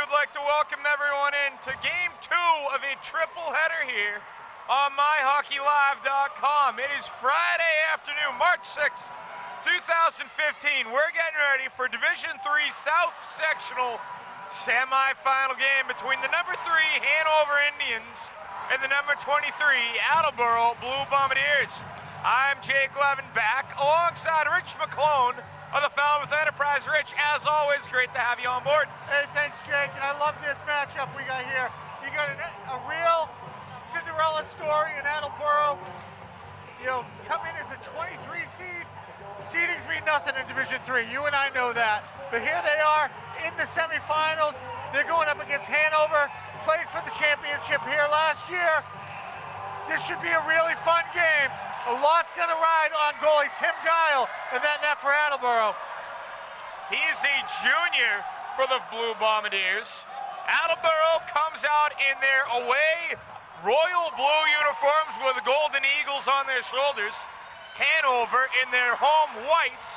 would like to welcome everyone in to Game 2 of a triple header here on MyHockeyLive.com. It is Friday afternoon, March 6th, 2015. We're getting ready for Division 3 South Sectional semifinal game between the number 3 Hanover Indians and the number 23 Attleboro Blue Bombardiers. I'm Jake Levin back alongside Rich McClone of the Falmouth Enterprise. Rich, as always, great to have you on board. Hey, thanks, Jake, and I love this matchup we got here. You got a real Cinderella story in Attleboro. You know, coming as a 23 seed, seedings mean nothing in Division 3. You and I know that. But here they are in the semifinals. They're going up against Hanover, played for the championship here last year. This should be a really fun game. A lot's going to ride on goalie Tim Guile and that net for Attleboro. He is a junior for the Blue Bombardiers. Attleboro comes out in their away royal blue uniforms with the golden eagles on their shoulders. Hanover in their home whites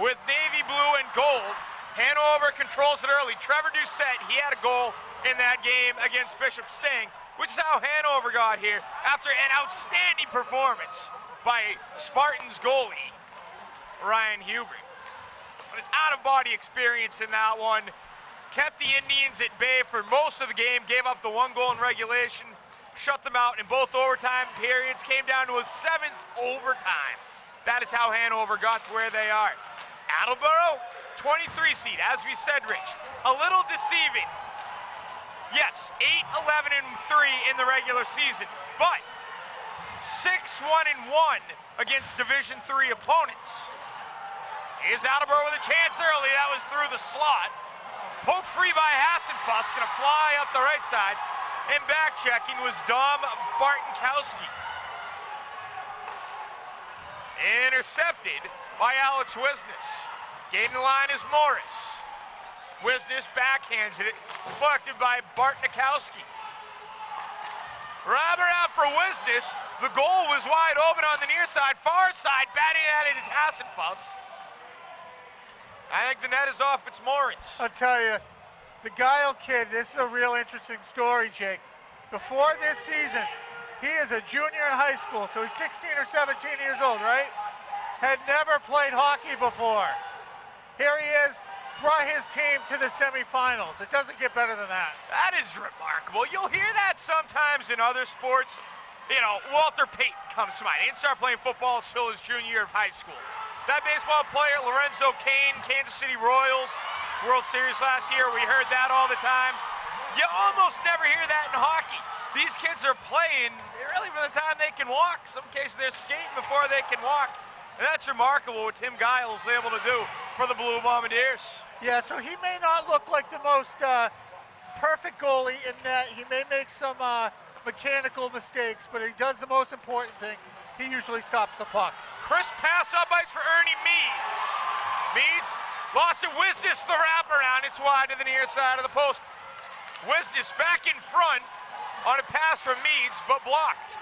with navy blue and gold. Hanover controls it early. Trevor Doucette, he had a goal in that game against Bishop Sting, which is how Hanover got here after an outstanding performance by Spartans goalie, Ryan Hubert. But an out-of-body experience in that one. Kept the Indians at bay for most of the game, gave up the 1 goal in regulation, shut them out in both overtime periods, came down to a 7th overtime. That is how Hanover got to where they are. Attleboro, 23 seed, as we said, Rich, a little deceiving. Yes, 8-11-3 in the regular season, but 6-1-1 against Division 3 opponents. Here's Attleboro with a chance early. That was through the slot. Poke free by Hasenfuss, gonna fly up the right side. And back checking was Dom Bartonkowski. Intercepted by Alex Wisnes. Gaining the line is Morris. Wisnes backhands it, deflected by Bartonkowski. Robber out for Wisnes. The goal was wide open on the near side. Far side, batting at it is Hasenfuss. I think the net is off, it's Morris. I'll tell you, the Guile kid, this is a real interesting story, Jake. Before this season, he is a junior in high school, so he's 16 or 17 years old, right? Had never played hockey before. Here he is, brought his team to the semifinals. It doesn't get better than that. That is remarkable. You'll hear that sometimes in other sports. You know, Walter Payton comes to mind. He didn't start playing football until his junior year of high school. That baseball player, Lorenzo Cain, Kansas City Royals, World Series last year, we heard that all the time. You almost never hear that in hockey. These kids are playing really from the time they can walk. Some cases they're skating before they can walk. And that's remarkable what Tim Guile is able to do for the Blue Bombardiers. Yeah, so he may not look like the most perfect goalie in that he may make some mechanical mistakes, but he does the most important thing. He usually stops the puck. Crisp pass up ice for Ernie Meads. Meads lost it. Wisnes the wraparound. It's wide to the near side of the post. Wisnes back in front on a pass from Meads, but blocked.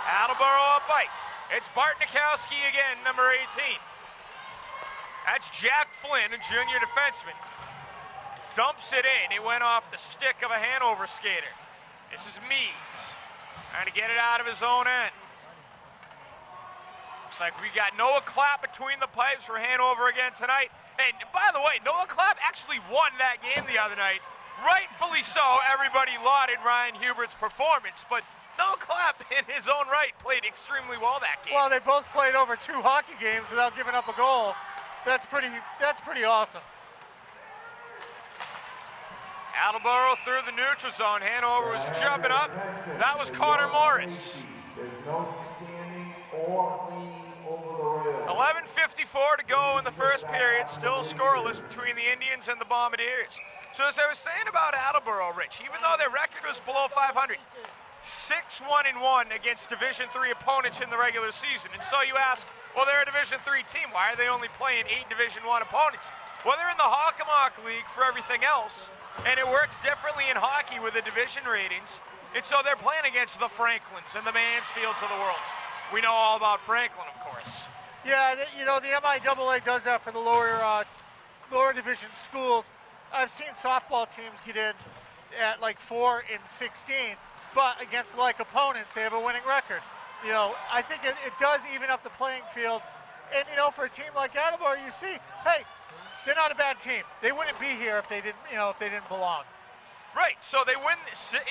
Attleboro up ice. It's Bartonkowski again, number 18. That's Jack Flynn, a junior defenseman. Dumps it in. It went off the stick of a Hanover skater. This is Meads trying to get it out of his own end. Looks like we got Noah Clapp between the pipes for Hanover again tonight. And by the way, Noah Clapp actually won that game the other night. Rightfully so, everybody lauded Ryan Hubert's performance, but Noah Clapp in his own right played extremely well that game. Well, they both played over 2 hockey games without giving up a goal. That's pretty awesome. Attleboro through the neutral zone. Hanover was jumping up. That was Connor Morris. 11:54 to go in the first period. Still scoreless between the Indians and the Bombardiers. So as I was saying about Attleboro, Rich, even though their record was below 500, 6-1-1 against Division 3 opponents in the regular season. And so you ask, well, they're a Division 3 team. Why are they only playing 8 Division 1 opponents? Well, they're in the Hockomock League for everything else, and it works differently in hockey with the division ratings. And so they're playing against the Franklins and the Mansfields of the world. We know all about Franklin, of course. Yeah, you know, the MIAA does that for the lower division schools. I've seen softball teams get in at like 4-16, but against like opponents, they have a winning record. You know, I think it does even up the playing field. And you know, for a team like Attleboro, you see, hey, they're not a bad team. They wouldn't be here if they didn't, you know, if they didn't belong. Right. So they win 75%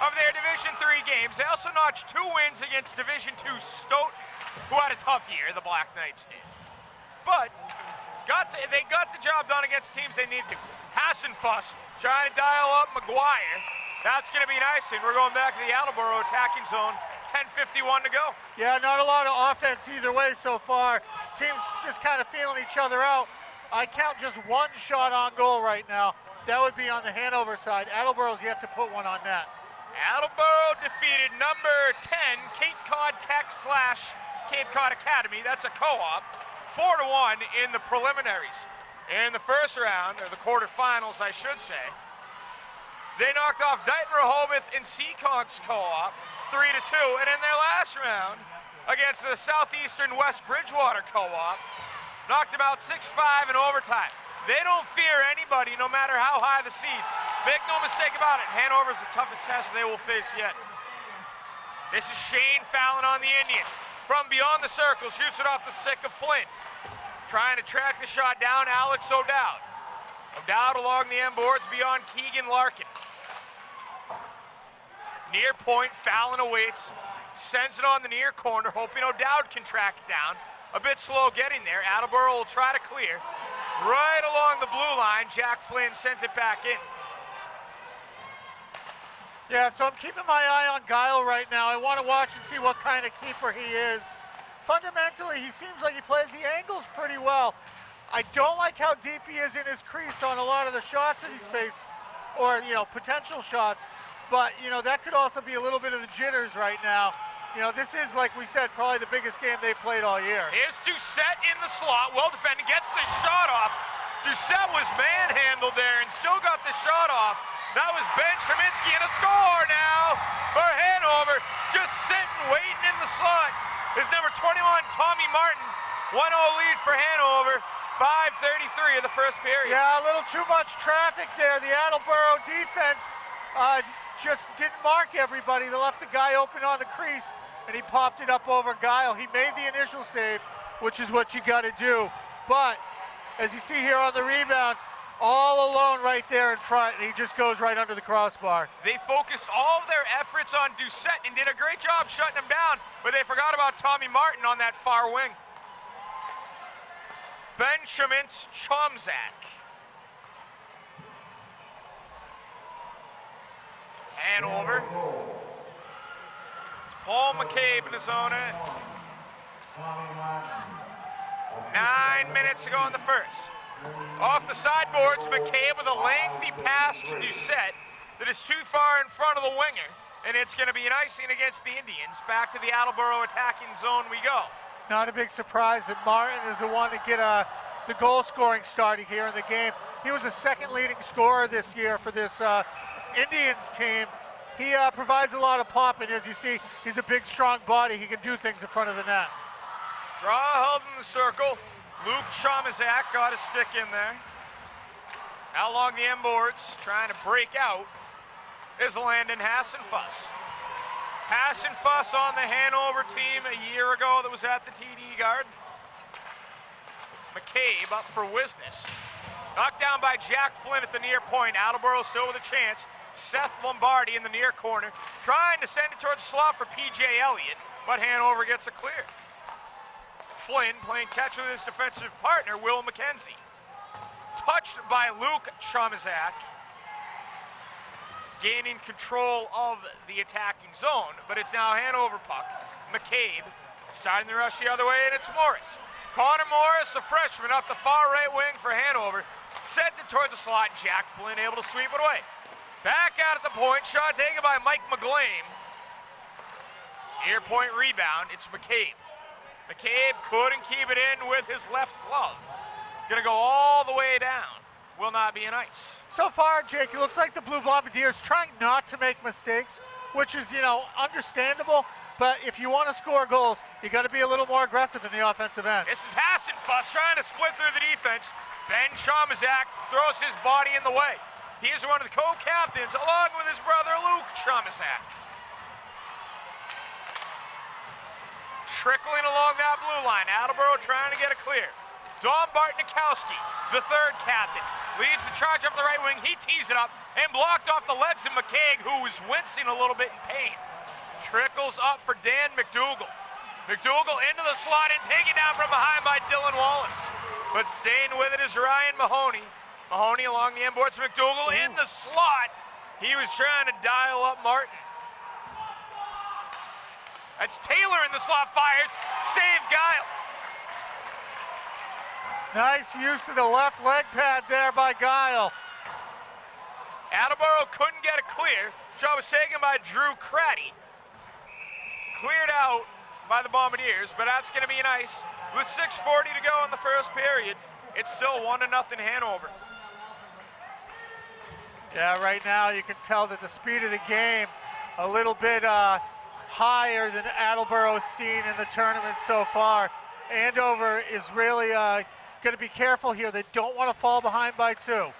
of their Division III games. They also notched 2 wins against Division II Stoughton, who had a tough year. The Black Knights did, but they got the job done against teams they needed to. Hassenfuss trying to dial up McGuire. That's going to be nice, and we're going back to the Attleboro attacking zone. 10:51 to go. Yeah, not a lot of offense either way so far. Teams just kind of feeling each other out. I count just 1 shot on goal right now. That would be on the Hanover side. Attleboro's yet to put one on net. Attleboro defeated number 10, Cape Cod Tech / Cape Cod Academy. That's a co-op. 4-1 in the preliminaries. In the first round, or the quarterfinals, I should say, they knocked off Dighton Rehoboth and Seekonks co-op 3-2, and in their last round against the Southeastern West Bridgewater co-op, knocked them out 6-5 in overtime. They don't fear anybody, no matter how high the seed. Make no mistake about it, Hanover's the toughest test they will face yet. This is Shane Fallon on the Indians. From beyond the circle, shoots it off the stick of Flynn. Trying to track the shot down, Alex O'Dowd. O'Dowd along the end boards beyond Keegan Larkin. Near point, Fallon awaits, sends it on the near corner, hoping O'Dowd can track it down. A bit slow getting there. Attleboro will try to clear. Right along the blue line, Jack Flynn sends it back in. Yeah, so I'm keeping my eye on Guile right now. I want to watch and see what kind of keeper he is. Fundamentally, he seems like he plays the angles pretty well. I don't like how deep he is in his crease on a lot of the shots that he's faced, or, you know, potential shots. But, you know, that could also be a little bit of the jitters right now. You know, this is, like we said, probably the biggest game they've played all year. Here's Doucette in the slot, well defended, gets the shot off. Doucette was manhandled there and still got the shot off. That was Ben Treminsky, and a score now for Hanover. Just sitting, waiting in the slot is number 21, Tommy Martin. 1-0 lead for Hanover. 5:33 of the first period. Yeah, a little too much traffic there. The Attleboro defense just didn't mark everybody. They left the guy open on the crease, and he popped it up over Guile. He made the initial save, which is what you got to do. But as you see here on the rebound, all alone right there in front, and he just goes right under the crossbar. They focused all of their efforts on Doucette and did a great job shutting him down, but they forgot about Tommy Martin on that far wing. Benjamin Chomzak. Hanover. Paul McCabe in the zone end. 9 minutes to go in the first. Off the sideboards, McCabe with a lengthy pass to Doucette that is too far in front of the winger, and it's going to be an icing against the Indians. Back to the Attleboro attacking zone we go. Not a big surprise that Martin is the one to get the goal scoring started here in the game. He was the second leading scorer this year for this Indians team. He provides a lot of pop, and as you see, he's a big, strong body. He can do things in front of the net. Draw held in the circle. Luke Chomazak got a stick in there. Out along the end boards, trying to break out, is Landon Hassenfuss. Hassenfuss on the Hanover team a year ago that was at the TD Guard. McCabe up for Wisness. Knocked down by Jack Flynn at the near point. Attleboro still with a chance. Seth Lombardi in the near corner, trying to send it towards the slot for P.J. Elliott, but Hanover gets a clear. Flynn playing catch with his defensive partner, Will McKenzie. Touched by Luke Chomazak, gaining control of the attacking zone, but it's now Hanover puck. McCabe starting the rush the other way, and it's Morris. Connor Morris, a freshman, up the far right wing for Hanover. Sent it towards the slot. Jack Flynn able to sweep it away. Back out at the point, shot taken by Mike McGlame. Near point rebound, it's McCabe. McCabe couldn't keep it in with his left glove. Gonna go all the way down. Will not be an ice. So far, Jake, it looks like the Blue Bombardiers trying not to make mistakes, which is, you know, understandable. But if you want to score goals, you got to be a little more aggressive in the offensive end. This is Hassenfuss trying to split through the defense. Ben Chomazak throws his body in the way. He is one of the co-captains along with his brother Luke Chomazak. Trickling along that blue line. Attleboro trying to get it clear. Dom Bartnikowski, the third captain, leads the charge up the right wing. He tees it up and blocked off the legs of McCaig, who was wincing a little bit in pain. Trickles up for Dan McDougal. McDougal into the slot and taken down from behind by Dylan Wallace. But staying with it is Ryan Mahoney. Mahoney along the end boards. McDougal in the slot. He was trying to dial up Martin. That's Taylor in the slot, fires. Save Guile. Nice use of the left leg pad there by Guile. Attleboro couldn't get it clear. Shot was taken by Drew Craddy. Cleared out by the Bombardiers, but that's going to be nice. With 6:40 to go in the first period, it's still 1-0 Hanover. Yeah, right now you can tell that the speed of the game a little bit higher than Attleboro's seen in the tournament so far. Andover is really going to be careful here. They don't want to fall behind by 2.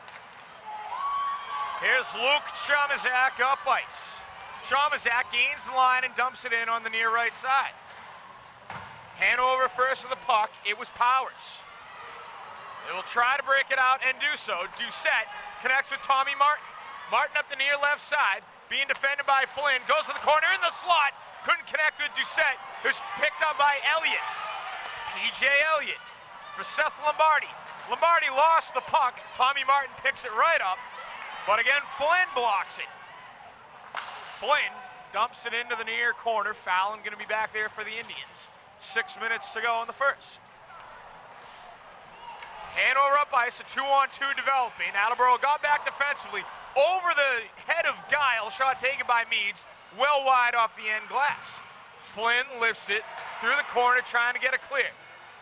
Here's Luke Chomazak up ice. Chomazak gains the line and dumps it in on the near right side. Hanover first with the puck. It was Powers. They will try to break it out and do so. Doucette connects with Tommy Martin. Martin up the near left side, being defended by Flynn. Goes to the corner in the slot. Couldn't connect with Doucette, who's picked up by Elliott. P.J. Elliott for Seth Lombardi. Lombardi lost the puck. Tommy Martin picks it right up. But again, Flynn blocks it. Flynn dumps it into the near corner. Fallon going to be back there for the Indians. 6 minutes to go in the first. Hanover up ice, a 2-on-2 developing. Attleboro got back defensively over the head of Guile. Shot taken by Meads, well wide off the end glass. Flynn lifts it through the corner, trying to get it clear.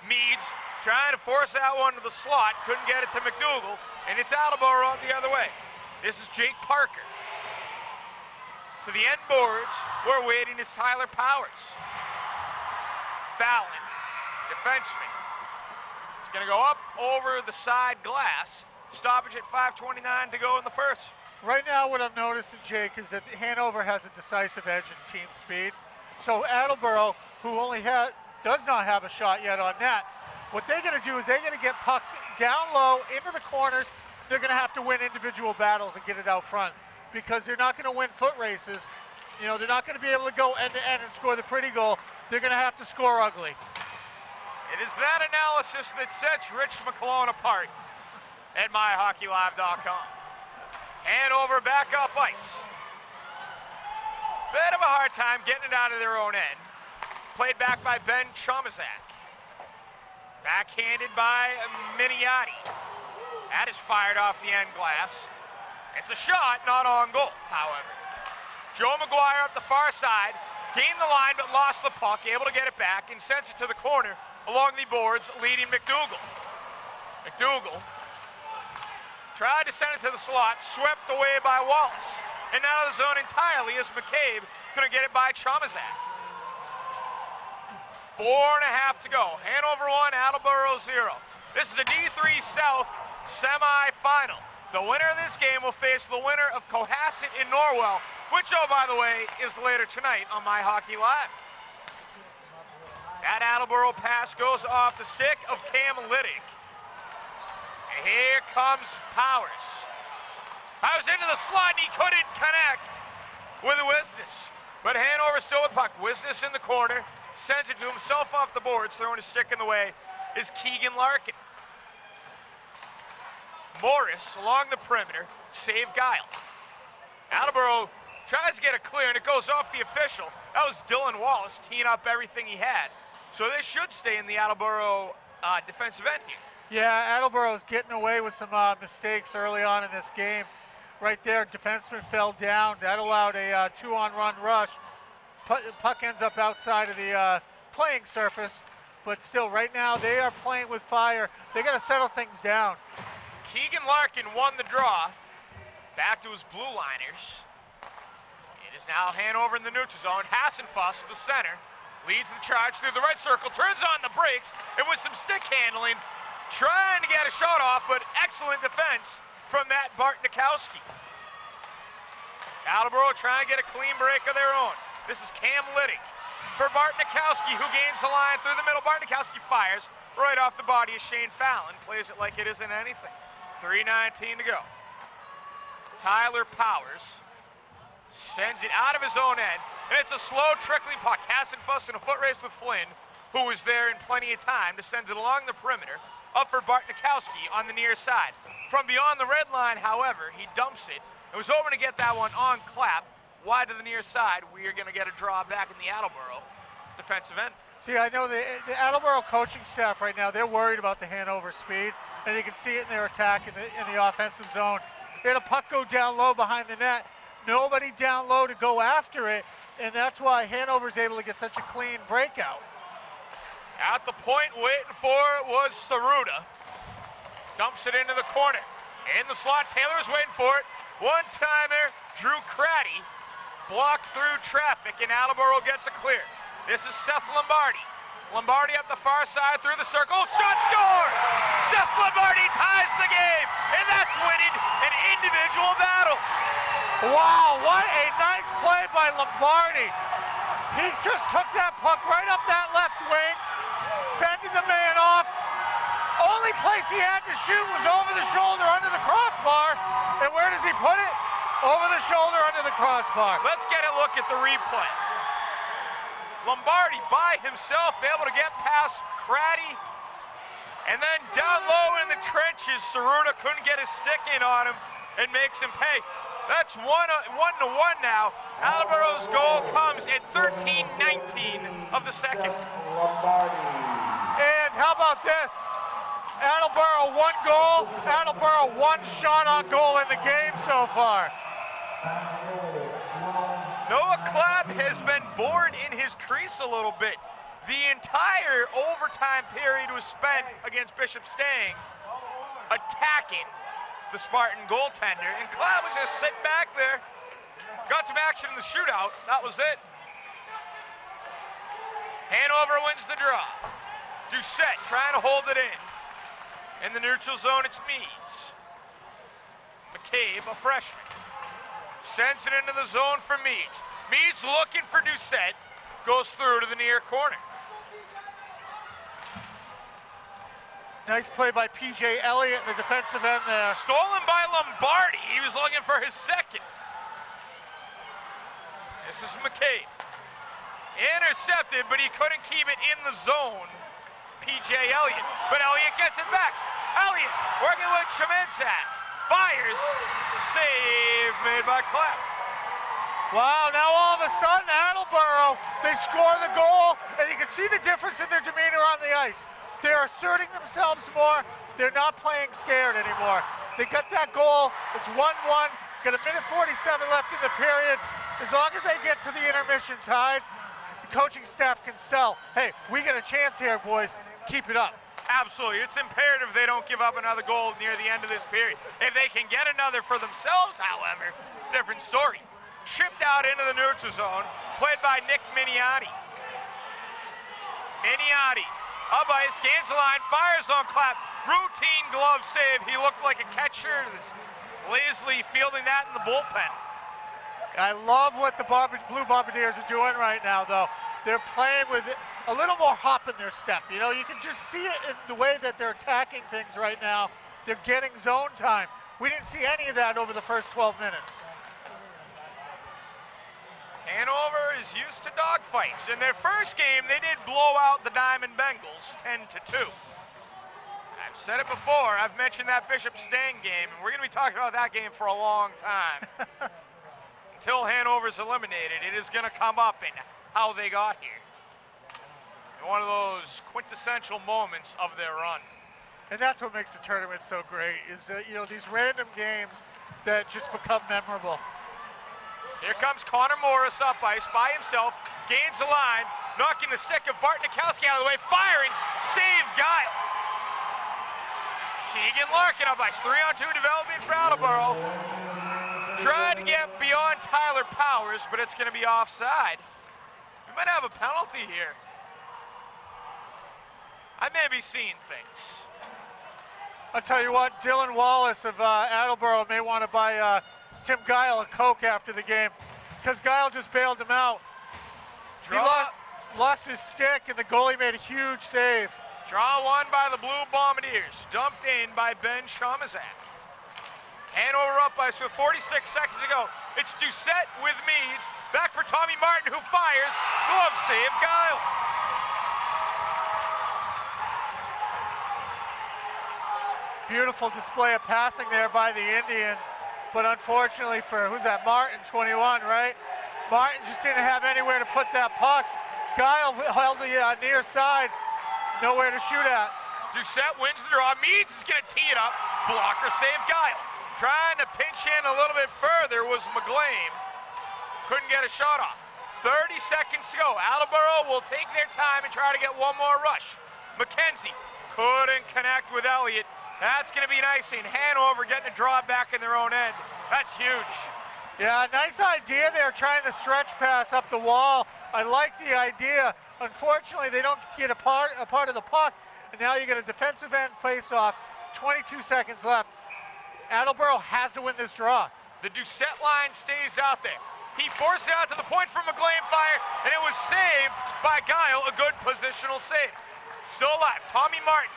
Meads trying to force that one to the slot, couldn't get it to McDougal, and it's Attleboro up the other way. This is Jake Parker. To the end boards, we're waiting is Tyler Powers. Fallon, defenseman. It's going to go up over the side glass. Stoppage at 5:29 to go in the first. Right now what I'm noticing, Jake, is that Hanover has a decisive edge in team speed. So Attleboro, who does not have a shot yet on net, what they're going to do is they're going to get pucks down low into the corners. They're going to have to win individual battles and get it out front because they're not going to win foot races. You know, they're not going to be able to go end to end and score the pretty goal. They're going to have to score ugly. It is that analysis that sets Rich McClone apart at MyHockeyLive.com. Hanover back up ice. Bit of a hard time getting it out of their own end. Played back by Ben Chomazak. Backhanded by Miniati. That is fired off the end glass. It's a shot, not on goal, however. Joe McGuire up the far side. Gained the line, but lost the puck. Able to get it back and sends it to the corner along the boards, leading McDougal. McDougal tried to send it to the slot, swept away by Wallace. And out of the zone entirely as McCabe couldn't get it by Chomazak. 4.5 to go. Hanover 1, Attleboro 0. This is a D3 South semi-final. The winner of this game will face the winner of Cohasset in Norwell, which, oh, by the way, is later tonight on MyHockeyLive. That Attleboro pass goes off the stick of Cam Liddick. And here comes Powers. Powers into the slot, and he couldn't connect with Wisnes. But Hanover still with puck. Wisnes in the corner, sends it to himself off the boards, throwing his stick in the way is Keegan Larkin. Morris along the perimeter, save Guile. Attleboro tries to get it clear, and it goes off the official. That was Dylan Wallace teeing up everything he had. So they should stay in the Attleboro defensive end here. Yeah, Attleboro's getting away with some mistakes early on in this game. Right there, defenseman fell down. That allowed a 2-on-run rush. Puck ends up outside of the playing surface, but still, right now, they are playing with fire. They got to settle things down. Keegan Larkin won the draw. Back to his blue liners. It is now Hanover in the neutral zone. Hassenfuss, the center, leads the charge through the right circle, turns on the brakes, and with some stick handling, trying to get a shot off, but excellent defense from Matt Bartnikowski. Attleboro trying to get a clean break of their own. This is Cam Liddick for Bartnikowski, who gains the line through the middle. Bartnikowski fires right off the body of Shane Fallon. Plays it like it isn't anything. 3:19 to go. Tyler Powers sends it out of his own end, and it's a slow, trickling puck. Hassenfuss in a foot race with Flynn, who was there in plenty of time to send it along the perimeter, up for Bartnikowski on the near side. From beyond the red line, however, he dumps it. It was over to get that one on Clapp, wide to the near side. We are going to get a draw back in the Attleboro defensive end. See, I know the Attleboro coaching staff right now, they're worried about the Hanover speed, and you can see it in their attack in the offensive zone. They had a puck go down low behind the net. Nobody down low to go after it, and that's why Hanover's able to get such a clean breakout. At the point, waiting for it was Saruta. Dumps it into the corner. In the slot, Taylor's waiting for it. One-timer, Drew Craddy, blocked through traffic, and Attleboro gets a clear. This is Seth Lombardi. Lombardi up the far side through the circle. Shot score! Seth Lombardi ties the game, and that's winning an individual battle. Wow, what a nice play by Lombardi. He just took that puck right up that left wing, fended the man off. Only place he had to shoot was over the shoulder under the crossbar. And where does he put it? Over the shoulder under the crossbar. Let's get a look at the replay. Lombardi by himself, able to get past Craddy. And then down low in the trenches, Saruta couldn't get his stick in on him and makes him pay. That's 1-1 now. Attleboro's goal comes at 13:19 of the second. And how about this? Attleboro 1 goal, Attleboro 1 shot on goal in the game so far. Noah Clapp has been bored in his crease a little bit. The entire overtime period was spent against Bishop Stang attacking the Spartan goaltender, and Clapp was just sitting back there. Got some action in the shootout. That was it. Hanover wins the draw. Doucette trying to hold it in. In the neutral zone, it's Meads. McCabe, a freshman, sends it into the zone for Meads. Meads looking for Doucette, goes through to the near corner. Nice play by P.J. Elliott in the defensive end there. Stolen by Lombardi. He was looking for his second. This is McCabe. Intercepted, but he couldn't keep it in the zone. P.J. Elliott, but Elliott gets it back. Elliott working with Cheminsak. Fires. Save made by Clapp. Wow, now all of a sudden, Attleboro, they score the goal, and you can see the difference in their demeanor on the ice. They're asserting themselves more. They're not playing scared anymore. They got that goal. It's 1-1. Got a minute 47 left in the period. As long as they get to the intermission tied, the coaching staff can sell. Hey, we got a chance here, boys. Keep it up. Absolutely. It's imperative they don't give up another goal near the end of this period. If they can get another for themselves, however, different story. Chipped out into the neutral zone, played by Nick Miniati. Miniati, up ice, gains the line, fires on Clapp. Routine glove save. He looked like a catcher. Lazily fielding that in the bullpen. I love what the Blue Bombardiers are doing right now, though. They're playing with a little more hop in their step. You know, you can just see it in the way that they're attacking things right now. They're getting zone time. We didn't see any of that over the first 12 minutes. Hanover is used to dogfights. In their first game, they did blow out the Diamond Bengals 10-2. I've said it before. I've mentioned that Bishop Stang game, and we're going to be talking about that game for a long time. Until Hanover's eliminated, it is going to come up in how they got here. One of those quintessential moments of their run. And that's what makes the tournament so great, is you know, these random games that just become memorable. Here comes Connor Morris up ice by himself, gains the line, knocking the stick of Bartnikowski out of the way, firing, save Guile. Keegan Larkin up ice, 3-on-2 developing for Attleboro. Trying to get beyond Tyler Powers, but it's going to be offside. We might have a penalty here. I may be seeing things. I'll tell you what, Dylan Wallace of Attleboro may want to buy Tim Guile a Coke after the game, because Guile just bailed him out. He lost his stick, and the goalie made a huge save. Draw one by the Blue Bombardiers, dumped in by Ben Chamazak. Hanover up by 46 seconds to go. It's Doucette with Meads. Back for Tommy Martin, who fires. Glove save, Guile. Beautiful display of passing there by the Indians, but unfortunately for, who's that, Martin, 21, right? Martin just didn't have anywhere to put that puck. Guile held the near side, nowhere to shoot at. Doucette wins the draw. Meads is going to tee it up. Blocker save, Guile. Trying to pinch in a little bit further was McGlame. Couldn't get a shot off. 30 seconds to go. Attleboro will take their time and try to get one more rush. McKenzie couldn't connect with Elliott. That's going to be nice in Hanover getting a draw back in their own end. That's huge. Yeah, nice idea there, trying to stretch pass up the wall. I like the idea. Unfortunately, they don't get a part of the puck, and now you get a defensive end face-off. 22 seconds left. Attleboro has to win this draw. The Doucette line stays out there. He forced it out to the point for McGlame fire, and it was saved by Guile, a good positional save. Still alive, Tommy Martin.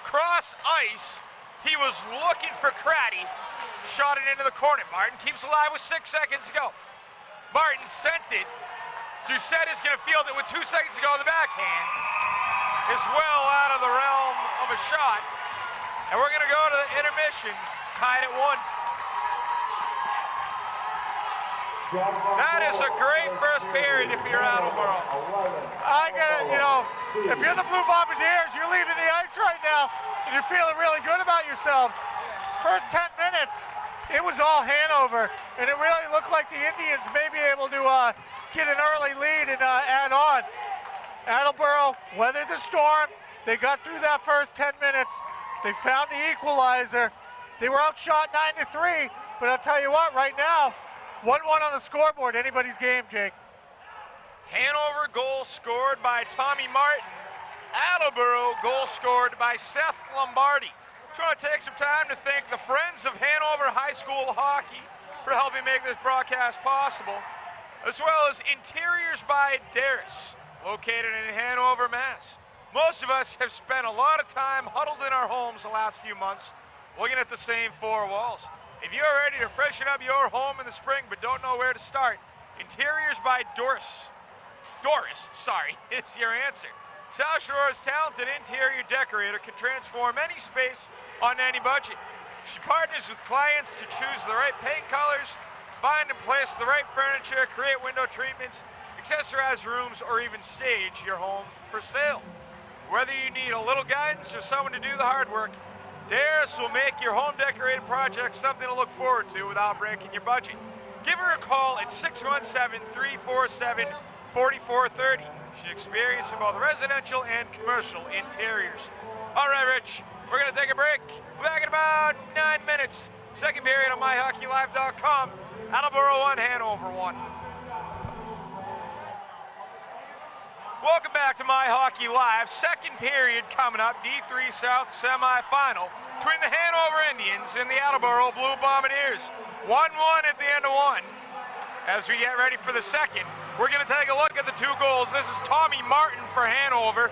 Cross ice, he was looking for Craddy. Shot it into the corner. Martin keeps alive with 6 seconds to go. Martin sent it. Doucette is going to field it with 2 seconds to go. The backhand is well out of the realm of a shot. And we're going to go to the intermission, tied at 1. That is a great first period if you're Attleboro. I gotta, you know, if you're the Blue Bombardiers, you're leaving the ice right now, and you're feeling really good about yourselves. First 10 minutes, it was all Hanover, and it really looked like the Indians may be able to get an early lead and add on. Attleboro weathered the storm. They got through that first 10 minutes. They found the equalizer. They were outshot 9-3, but I'll tell you what, right now, 1-1 on the scoreboard, anybody's game, Jake. Hanover goal scored by Tommy Martin. Attleboro goal scored by Seth Lombardi. Just want to take some time to thank the Friends of Hanover High School Hockey for helping make this broadcast possible, as well as Interiors by Darris, located in Hanover, Mass. Most of us have spent a lot of time huddled in our homes the last few months, looking at the same four walls. If you're ready to freshen up your home in the spring but don't know where to start, Interiors by Doris, is your answer. South Shore's talented interior decorator can transform any space on any budget. She partners with clients to choose the right paint colors, find and place the right furniture, create window treatments, accessorize rooms, or even stage your home for sale. Whether you need a little guidance or someone to do the hard work, Darris will make your home decorated project something to look forward to without breaking your budget. Give her a call at 617-347-4430. She's experienced in both residential and commercial interiors. All right, Rich, we're going to take a break. We're back in about 9 minutes. Second period on MyHockeyLive.com. Attleboro 1, Hanover 1. Welcome back to My Hockey Live. Second period coming up. D3 South semifinal between the Hanover Indians and the Attleboro Blue Bombardiers. 1-1 at the end of one. As we get ready for the second, we're going to take a look at the two goals. This is Tommy Martin for Hanover.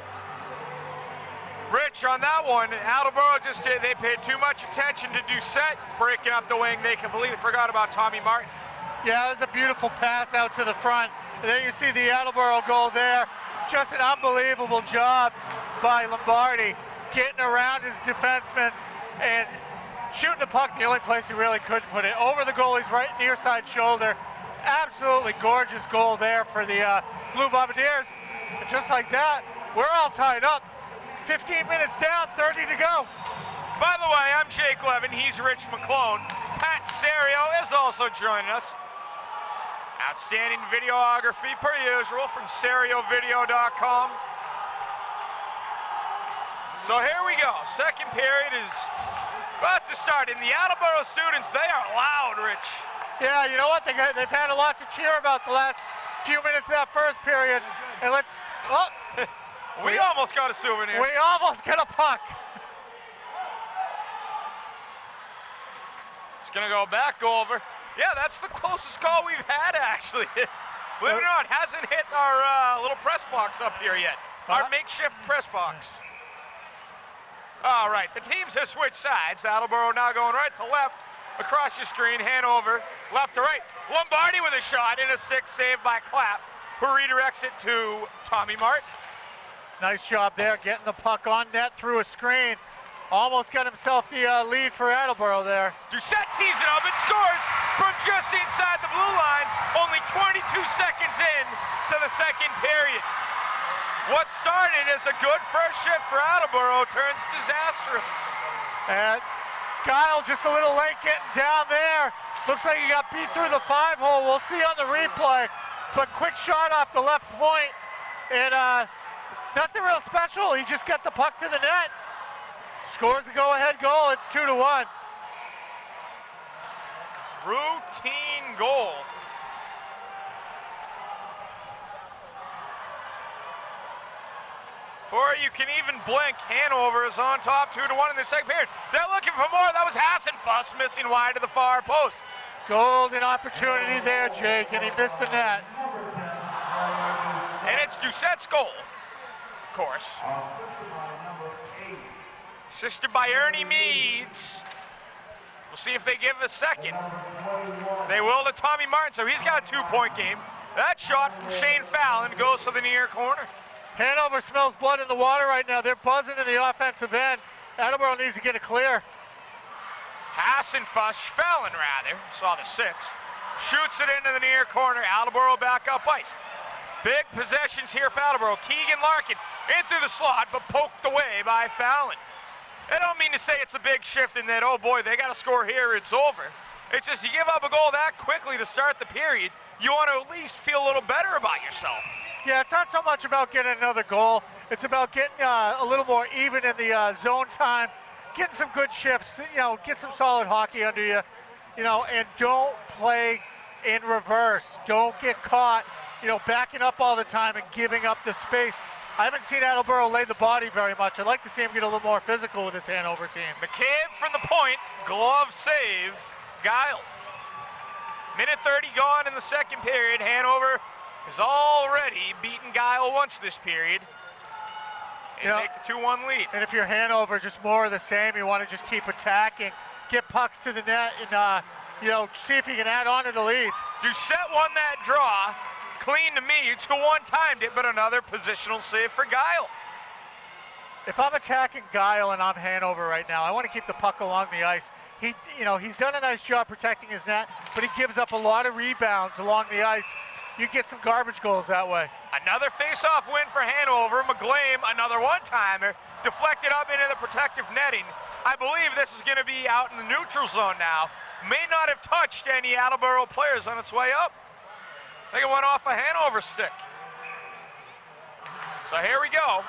Rich, on that one, Attleboro they paid too much attention to Doucette breaking up the wing. They completely forgot about Tommy Martin. Yeah, it was a beautiful pass out to the front. And then you see the Attleboro goal there. Just an unbelievable job by Lombardi, getting around his defenseman and shooting the puck the only place he really could put it. Over the goalie's right near side shoulder. Absolutely gorgeous goal there for the Blue Bombardiers. And just like that, we're all tied up. 15 minutes down, 30 to go. By the way, I'm Jake Levin. He's Rich McClone. Pat Serio is also joining us. Outstanding videography, per usual, from SerioVideo.com. So here we go. Second period is about to start. And the Attleboro students, they are loud, Rich. Yeah, you know what? They've had a lot to cheer about the last few minutes of that first period. And let's... Oh, we almost got a souvenir. We almost got a puck. going to go back over. Yeah, that's the closest call we've had, actually. Believe it or not, hasn't hit our little press box up here yet. Our makeshift press box. All right, the teams have switched sides. Attleboro now going right to left across your screen. Hanover left to right. Lombardi with a shot and a stick saved by Clapp, who redirects it to Tommy Martin. Nice job there, getting the puck on net through a screen. Almost got himself the lead for Attleboro there. Doucette tees it up and scores from just inside the blue line, only 22 seconds in to the second period. What started as a good first shift for Attleboro turns disastrous. And Guile just a little late getting down there. Looks like he got beat through the 5-hole. We'll see on the replay. But quick shot off the left point. And nothing real special. He just got the puck to the net. Scores the go-ahead goal. It's 2-1. Routine goal. Before you can even blink, Hanover is on top 2-1 in the second period. They're looking for more. That was Hassenfuss missing wide to the far post. Golden opportunity there, Jake, and he missed the net. And it's Doucette's goal, of course. Assisted by Ernie Meads. We'll see if they give a second. They will to Tommy Martin, so he's got a 2-point game. That shot from Shane Fallon goes to the near corner. Hanover smells blood in the water right now. They're buzzing in the offensive end. Attleboro needs to get it clear. Hassenfuss, Fallon rather, saw the 6. Shoots it into the near corner. Attleboro back up ice. Big possessions here for Attleboro. Keegan Larkin in through the slot, but poked away by Fallon. I don't mean to say it's a big shift in that, oh boy, they got to score here, it's over. It's just you give up a goal that quickly to start the period, you want to at least feel a little better about yourself. Yeah, it's not so much about getting another goal. It's about getting a little more even in the zone time, getting some good shifts, get some solid hockey under you, and don't play in reverse. Don't get caught, backing up all the time and giving up the space. I haven't seen Attleboro lay the body very much. I'd like to see him get a little more physical with his Hanover team. McCabe from the point, glove save, Guile. Minute 30 gone in the second period. Hanover has already beaten Guile once this period and take the 2-1 lead. And if you're Hanover, just more of the same. You want to just keep attacking, get pucks to the net, and see if you can add on to the lead. Doucette won that draw. Clean to me. 2-1 timed it, but another positional save for Guile. If I'm attacking Guile and I'm Hanover right now, I want to keep the puck along the ice. He's done a nice job protecting his net, but he gives up a lot of rebounds along the ice. You get some garbage goals that way. Another face-off win for Hanover. McGlame, another one-timer, deflected up into the protective netting. I believe this is going to be out in the neutral zone now. May not have touched any Attleboro players on its way up. I think it went off a Hanover stick. So here we go.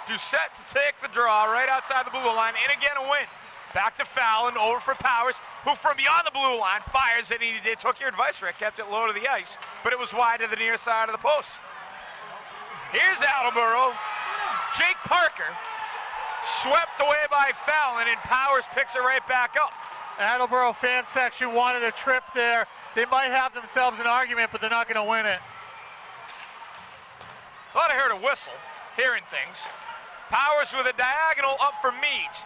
Doucette to take the draw right outside the blue line, and again a win. Back to Fallon, over for Powers, who from beyond the blue line fires it, and he took your advice, Rick, kept it low to the ice, but it was wide to the near side of the post. Here's Attleboro. Jake Parker swept away by Fallon, and Powers picks it right back up. Attleboro fan section wanted a trip there. They might have themselves an argument, but they're not going to win it. Thought I heard a whistle, hearing things. Powers with a diagonal up for Meads.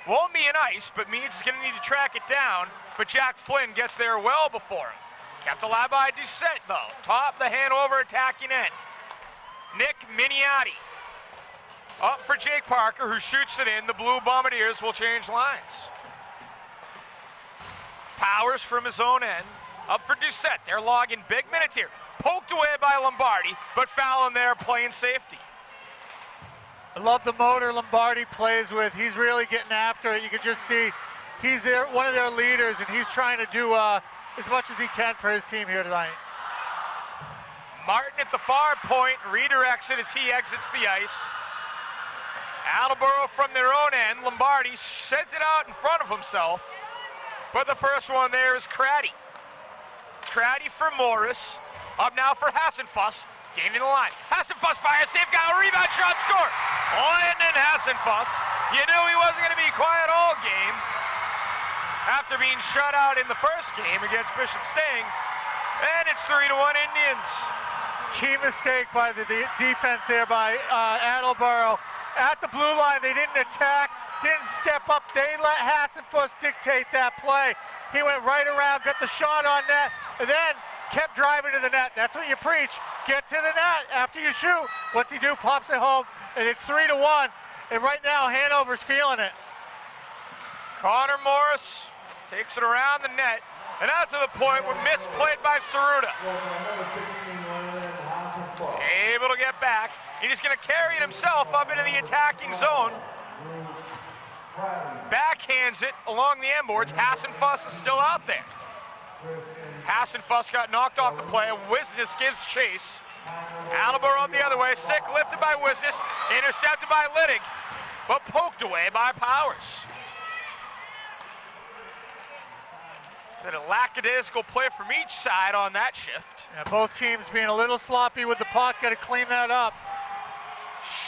Won't be an ice, but Meads is going to need to track it down, but Jack Flynn gets there well before him. Kept alive by Doucette, though. Top the Hanover attacking end. Nick Miniati. Up for Jake Parker, who shoots it in. The Blue Bombardiers will change lines. Powers from his own end. Up for Doucette. They're logging big minutes here. Poked away by Lombardi, but Fallon there playing safety. I love the motor Lombardi plays with. He's really getting after it. You can just see he's one of their leaders, and he's trying to do as much as he can for his team here tonight. Martin at the far point redirects it as he exits the ice. Attleboro from their own end. Lombardi sends it out in front of himself. But the first one there is Craddy. Craddy for Morris. Up now for Hassenfuss. Gaining the line. Hassenfuss fires, save, got a rebound, shot, score. Landon Hassenfuss. You knew he wasn't going to be quiet all game. after being shut out in the first game against Bishop Sting. And it's 3-1 Indians. Key mistake by the defense there by Attleboro. At the blue line, they didn't attack, didn't step up. They let Hassenfuss dictate that play. He went right around, got the shot on net, and then kept driving to the net. That's what you preach. Get to the net after you shoot. What's he do? Pops it home, and it's 3-1. And right now, Hanover's feeling it. Connor Morris takes it around the net, and out to the point where misplayed by Saruta. Able to get back. He's going to carry it himself up into the attacking zone. Backhands it along the end boards. Hassenfuss is still out there. Hassenfuss got knocked off the play. Wisnes gives chase. Attleboro the other way. Stick lifted by Wisnes. Intercepted by Littig, but poked away by Powers. Been a lackadaisical play from each side on that shift. Yeah, both teams being a little sloppy with the puck. Got to clean that up.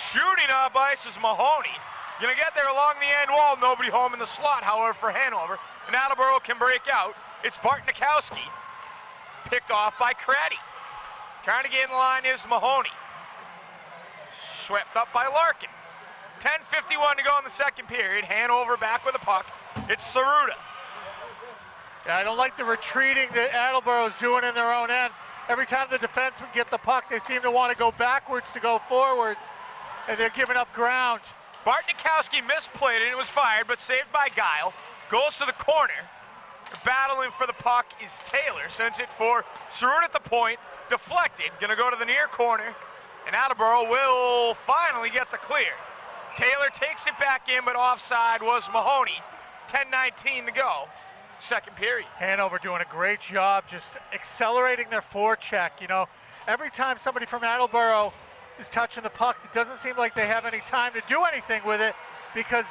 Shooting off ice is Mahoney. Gonna get there along the end wall. Nobody home in the slot, however, for Hanover. And Attleboro can break out. It's Bartnikowski. Picked off by Craddy. Trying to get in the line is Mahoney. Swept up by Larkin. 10:51 to go in the second period. Hanover back with the puck. It's Saruta. Yeah, I don't like the retreating that Attleboro's doing in their own end. Every time the defensemen get the puck, they seem to want to go backwards to go forwards, and they're giving up ground. Bartnikowski misplayed it. It was fired, but saved by Guile. Goes to the corner. Battling for the puck is Taylor. Sends it for Saruta at the point. Deflected. Going to go to the near corner, and Attleboro will finally get the clear. Taylor takes it back in, but offside was Mahoney. 10:19 to go. Second period. Hanover doing a great job just accelerating their forecheck. You know, every time somebody from Attleboro is touching the puck, it doesn't seem like they have any time to do anything with it because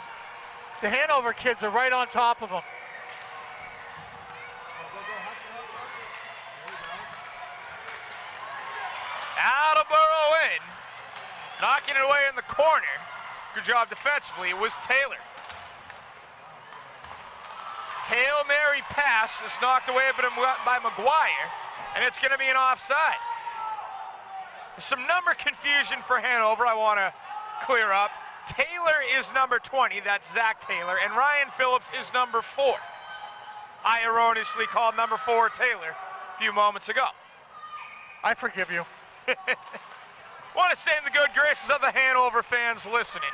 the Hanover kids are right on top of them. Attleboro in. Knocking it away in the corner. Good job defensively. It was Taylor. Hail Mary pass is knocked away by McGuire, and it's going to be an offside. There's some number confusion for Hanover I want to clear up. Taylor is number 20, that's Zach Taylor, and Ryan Phillips is number 4. I erroneously called number 4 Taylor a few moments ago. I forgive you. Want to stay in the good graces of the Hanover fans listening.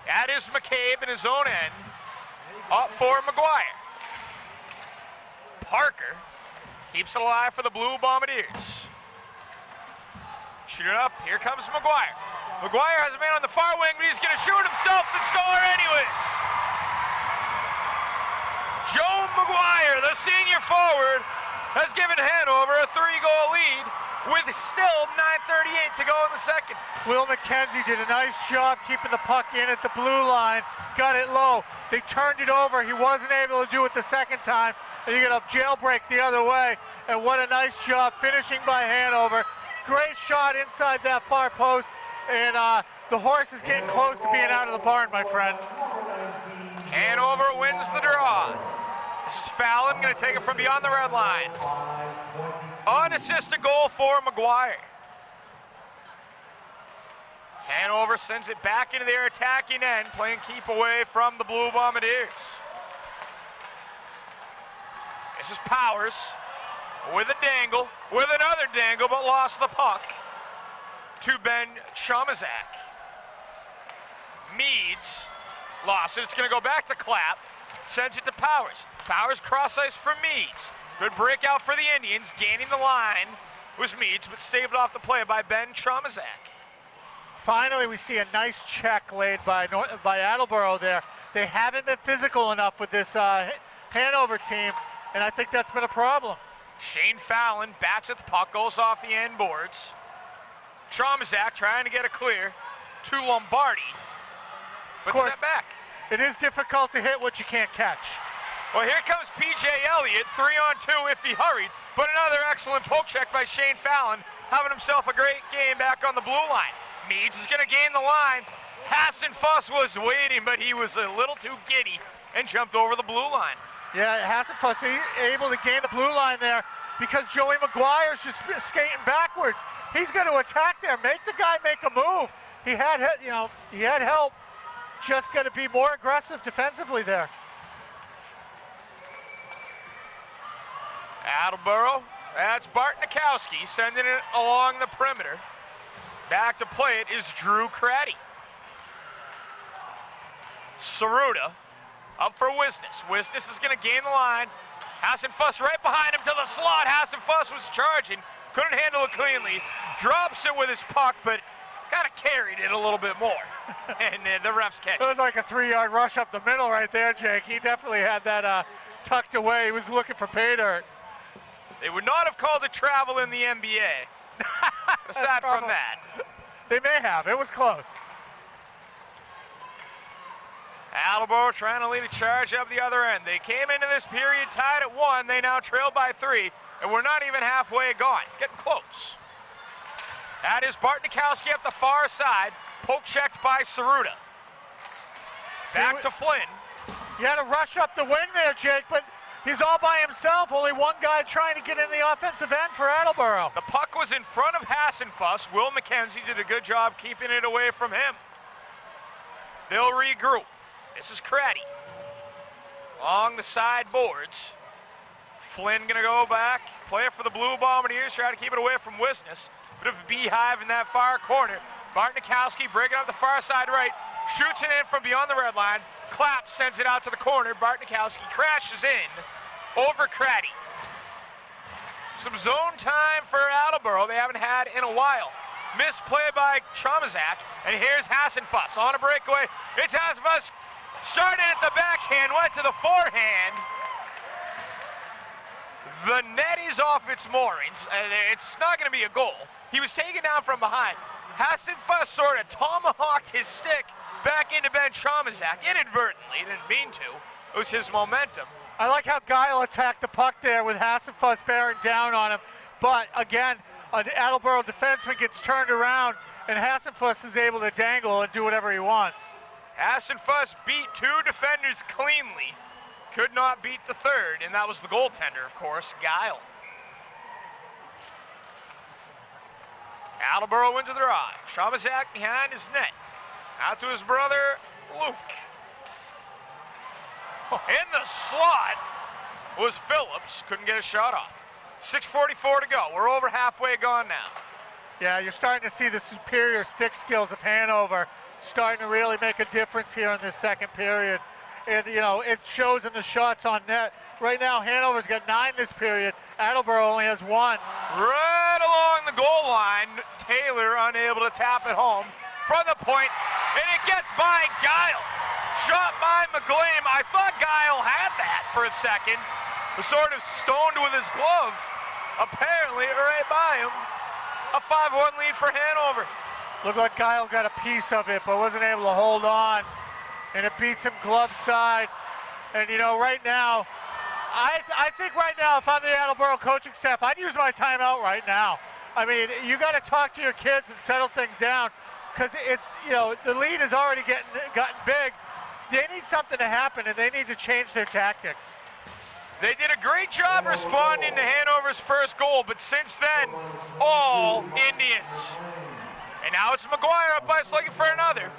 That is McCabe in his own end. Up for McGuire. Parker keeps it alive for the Blue Bombardiers. Shoot it up. Here comes McGuire. McGuire has a man on the far wing, but he's going to shoot himself and score anyways. Joe McGuire, the senior forward, has given Hanover a 3-goal lead with still 9:38 to go in the second. Will McKenzie did a nice job keeping the puck in at the blue line. Got it low. They turned it over. He wasn't able to do it the second time. And you get a jailbreak the other way. And what a nice job finishing by Hanover. Great shot inside that far post. And the horse is getting close to being out of the barn, my friend. Hanover wins the draw. This is Fallon going to take it from beyond the red line. Unassisted goal for McGuire. Hanover sends it back into their attacking end, playing keep away from the Blue Bombardiers. This is Powers with a dangle, with another dangle, but lost the puck to Ben Chomazak. Meads lost it. It's going to go back to Clapp. Sends it to Powers. Powers cross ice for Meads. Good breakout for the Indians. Gaining the line was Meads, but staved off the play by Ben Chomazak. Finally, we see a nice check laid by Attleboro there. They haven't been physical enough with this Hanover team, and I think that's been a problem. Shane Fallon bats at the puck, goes off the end boards. Chomazak trying to get a clear to Lombardi, but step back. It is difficult to hit what you can't catch. Well, here comes P.J. Elliott, 3-on-2 if he hurried, but another excellent poke check by Shane Fallon, having himself a great game back on the blue line. Meads is going to gain the line, Hassan Fuss was waiting, but he was a little too giddy and jumped over the blue line. Yeah, Hassan Fuss able to gain the blue line there because Joey McGuire's just skating backwards. He's going to attack there, make the guy make a move. He had help. Just going to be more aggressive defensively there. Attleboro, that's Bart Nikowski sending it along the perimeter. Back to play it is Drew Craddy. Saruta up for Wisnes. Wisnes is going to gain the line. Hassan Fuss right behind him to the slot. Hassan Fuss was charging, couldn't handle it cleanly. Drops it with his puck, but kind of carried it a little bit more. And the refs catch it. It was like a 3-yard rush up the middle right there, Jake. He definitely had that tucked away. He was looking for pay dirt. They would not have called it travel in the NBA. Aside from that. They may have. It was close. Attleboro trying to lead a charge up the other end. They came into this period tied at 1. They now trail by 3, and we're not even halfway gone. Getting close. That is Bart Nikowski up the far side. Poke checked by Saruta. Back to Flynn. You had to rush up the wing there, Jake, but he's all by himself. Only one guy trying to get in the offensive end for Attleboro. The puck was in front of Hassan Fuss. Will McKenzie did a good job keeping it away from him. They'll regroup. This is Craddy. Along the side boards. Flynn gonna go back. Play it for the Blue Bombardiers. Try to keep it away from Wisnes. Bit of a beehive in that far corner. Bart Nikowski breaking up the far side right. Shoots it in from beyond the red line. Clapp sends it out to the corner. Bart Nikowski crashes in over Craddy. Some zone time for Attleboro they haven't had in a while. Misplay by Chomazak, and here's Hassan Fuss on a breakaway. It's Hassan Fuss. Started at the backhand, went to the forehand. The net is off its moorings, and it's not going to be a goal. He was taken down from behind. Hassan Fuss sort of tomahawked his stick back into Ben Chomazak inadvertently. He didn't mean to. It was his momentum. I like how Guile attacked the puck there with Hassan Fuss bearing down on him. But again, an Attleboro defenseman gets turned around, and Hassan Fuss is able to dangle and do whatever he wants. Hassan Fuss beat 2 defenders cleanly. Could not beat the third, and that was the goaltender, of course, Guile. Attleboro into the rod. Chomazak behind his net. Out to his brother, Luke. In the slot was Phillips. Couldn't get a shot off. 6:44 to go. We're over halfway gone now. Yeah, you're starting to see the superior stick skills of Hanover starting to really make a difference here in this second period. And, you know, it shows in the shots on net. Right now, Hanover's got 9 this period. Attleboro only has 1. Right along the goal line, Taylor unable to tap it home from the point, and it gets by Guile. Shot by McGlame. I thought Guile had that for a second. Was sort of stoned with his glove. Apparently, right by him. A 5-1 lead for Hanover. Looked like Guile got a piece of it, but wasn't able to hold on. And it beats him glove side. And, you know, right now, I think right now, if I'm the Attleboro coaching staff, I'd use my timeout right now. I mean, you got to talk to your kids and settle things down, because it's, you know, the lead has already gotten big. They need something to happen, and they need to change their tactics. They did a great job responding to Hanover's first goal, but since then, all Indians. And now it's McGuire up ice looking for another.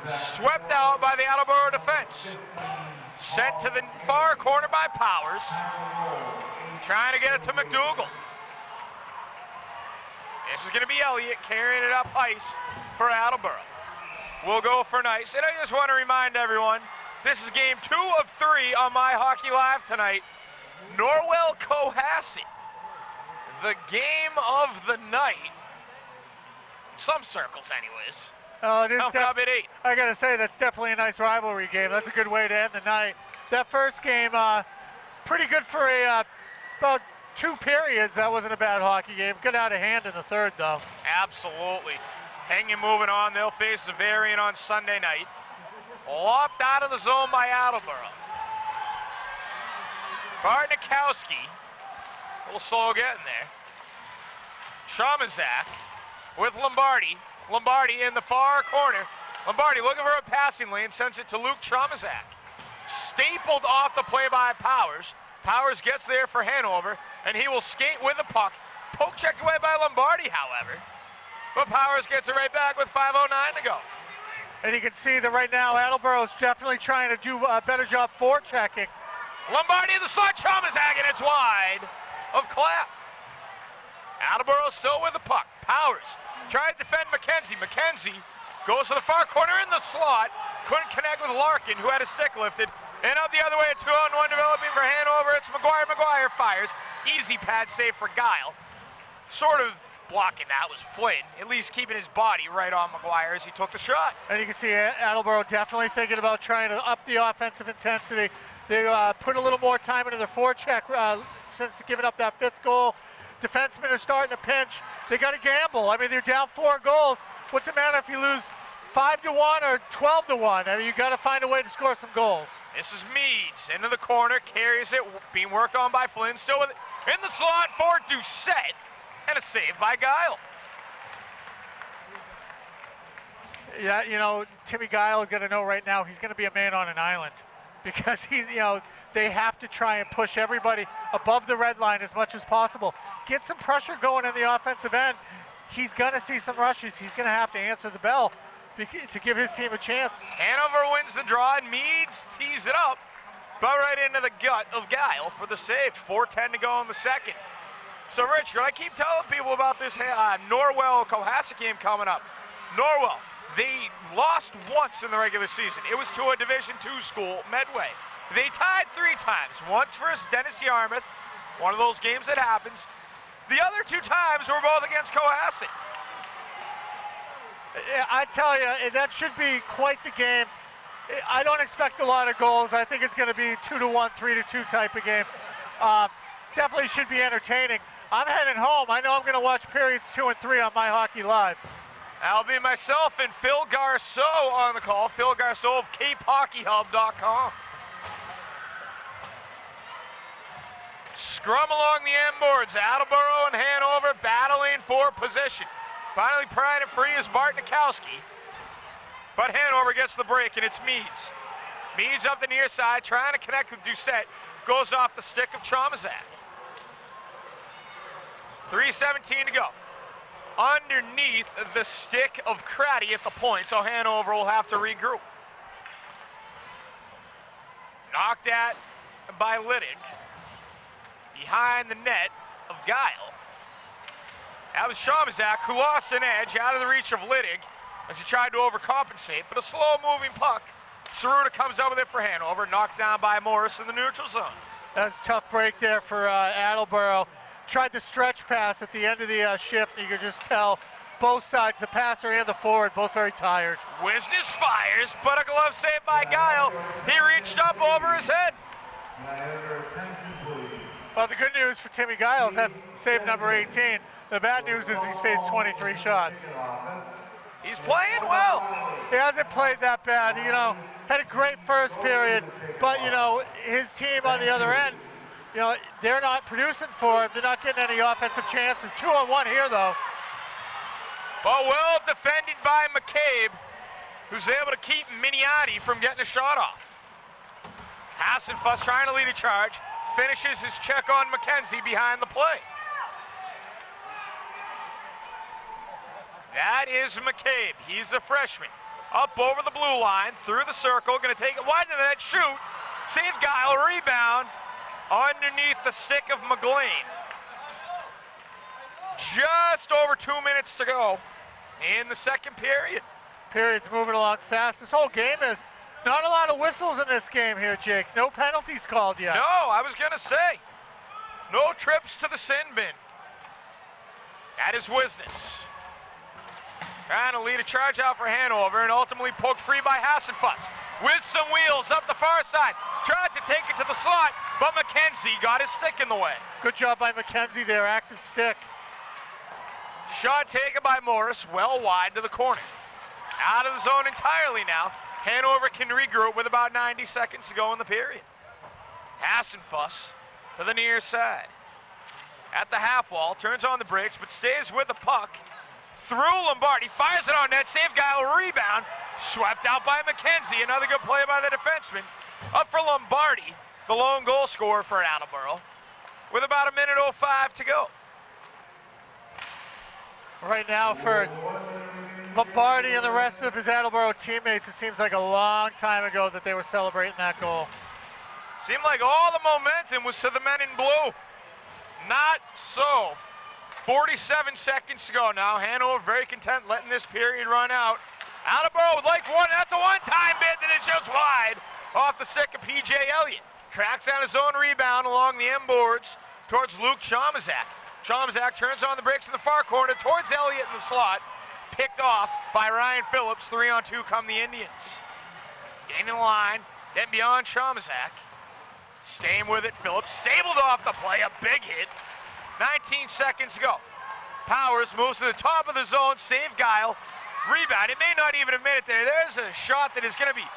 Swept out by the Attleboro defense. Sent to the far corner by Powers. Trying to get it to McDougal. This is going to be Elliott carrying it up ice for Attleboro. We'll go for nice. And I just want to remind everyone, this is game 2 of 3 on MyHockeyLive tonight. Norwell Cohasset. The game of the night. Some circles anyways. Oh, it is Coming up at 8. I got to say, that's definitely a nice rivalry game. That's a good way to end the night. That first game, pretty good for about 2 periods. That wasn't a bad hockey game. Got out of hand in the third, though. Absolutely. Hanging moving on. They'll face Zavarian on Sunday night. Lopped out of the zone by Attleboro. Bart Nikowski. A little slow getting there. Chomazak with Lombardi. Lombardi in the far corner. Lombardi looking for a passing lane, sends it to Luke Tromazak. Stapled off the play by Powers. Powers gets there for Hanover, and he will skate with the puck. Poke checked away by Lombardi, however. But Powers gets it right back with 5:09 to go. And you can see that right now, Attleboro is definitely trying to do a better job forechecking. Lombardi in the slot, Tromazak, and it's wide of Clapp. Attleboro still with the puck. Powers tried to defend McKenzie. McKenzie goes to the far corner in the slot. Couldn't connect with Larkin, who had his stick lifted. And up the other way, a 2-on-1 developing for Hanover. It's McGuire. McGuire fires. Easy pad save for Guile. Sort of blocking that was Flynn, at least keeping his body right on McGuire as he took the shot. And you can see Attleboro definitely thinking about trying to up the offensive intensity. They put a little more time into their forecheck since giving up that 5th goal. Defensemen are starting to pinch. They got to gamble. I mean, they're down 4 goals. What's it matter if you lose 5-1 or 12-1? I mean, you got to find a way to score some goals. This is Meads into the corner, carries it, being worked on by Flynn. Still with it in the slot for Doucette, and a save by Guile. Yeah, you know, Timmy Guile is going to know right now he's going to be a man on an island because he's, you know, they have to try and push everybody above the red line as much as possible. Get some pressure going in the offensive end. He's going to see some rushes. He's going to have to answer the bell to give his team a chance. Hanover wins the draw, and Meads tees it up, but right into the gut of Guile for the save. 4:10 to go in the second. So, Richard, I keep telling people about this Norwell-Cohasset game coming up. Norwell, they lost once in the regular season. It was to a Division II school, Medway. They tied 3 times. Once versus Dennis Yarmouth, one of those games that happens. The other 2 times were both against Cohasset. I tell you, that should be quite the game. I don't expect a lot of goals. I think it's going to be 2-1, 3-2 type of game. Definitely should be entertaining. I'm heading home. I know I'm going to watch periods 2 and 3 on MyHockeyLive. I'll be myself and Phil Garceau on the call. Phil Garceau of CapeHockeyHub.com. Scrum along the end boards. Attleboro and Hanover battling for position. Finally prying it free is Bart Nikowski. But Hanover gets the break, and it's Meads. Meads up the near side, trying to connect with Doucette. Goes off the stick of Tromazak. 3:17 to go. Underneath the stick of Craddy at the point, so Hanover will have to regroup. Knocked at by Liddick. Behind the net of Guile. That was Tromazak, who lost an edge out of the reach of Liddick as he tried to overcompensate, but a slow-moving puck. Saruta comes up with it for Hanover, knocked down by Morris in the neutral zone. That's a tough break there for Attleboro. Tried the stretch pass at the end of the shift, and you could just tell both sides, the passer and the forward, both very tired. Wisnes fires, but a glove save by Guile. He reached up over his head. Well, the good news for Timmy Guile is that's save number 18. The bad news is he's faced 23 shots. He's playing well. He hasn't played that bad. You know, had a great first period, but, you know, his team on the other end, you know, they're not producing for him. They're not getting any offensive chances. 2-on-1 here, though. But well defended by McCabe, who's able to keep Miniati from getting a shot off. Hassenfuss trying to lead a charge. Finishes his check on McKenzie behind the play. That is McCabe. He's a freshman. Up over the blue line, through the circle, going to take it wide to the net, shoot. Save Guile, rebound underneath the stick of McGlane. Just over 2 minutes to go in the second period. Period's moving along fast. This whole game is not a lot of whistles in this game here, Jake. No penalties called yet. No, I was going to say, no trips to the sin bin. That is Wisnes. Trying to lead a charge out for Hanover and ultimately poked free by Hassenfuss. With some wheels up the far side. Tried to take it to the slot, but McKenzie got his stick in the way. Good job by McKenzie there, active stick. Shot taken by Morris, well wide to the corner. Out of the zone entirely now. Hanover can regroup with about 90 seconds to go in the period. Hassenfuss to the near side. At the half wall, turns on the brakes, but stays with the puck. Through Lombardi, fires it on net, save Guile, rebound, Swept out by McKenzie. Another good play by the defenseman. Up for Lombardi, the lone goal scorer for Attleboro, with about 1:05 to go. Right now for Lombardi and the rest of his Attleboro teammates, it seems like a long time ago that they were celebrating that goal. Seemed like all the momentum was to the men in blue. Not so. 47 seconds to go now. Hanover very content letting this period run out. Attleboro would like one. That's a one-time bid that is just wide off the stick of P.J. Elliott. Tracks down his own rebound along the end boards towards Luke Chomazak. Chomazak turns on the brakes in the far corner towards Elliott in the slot. Picked off by Ryan Phillips. 3-on-2 come the Indians. Gaining the line, then beyond Chomazak. Staying with it, Phillips stabled off the play, a big hit. 19 seconds to go. Powers moves to the top of the zone, save Guile. Rebound, it may not even have made it there. There's a shot that is going to be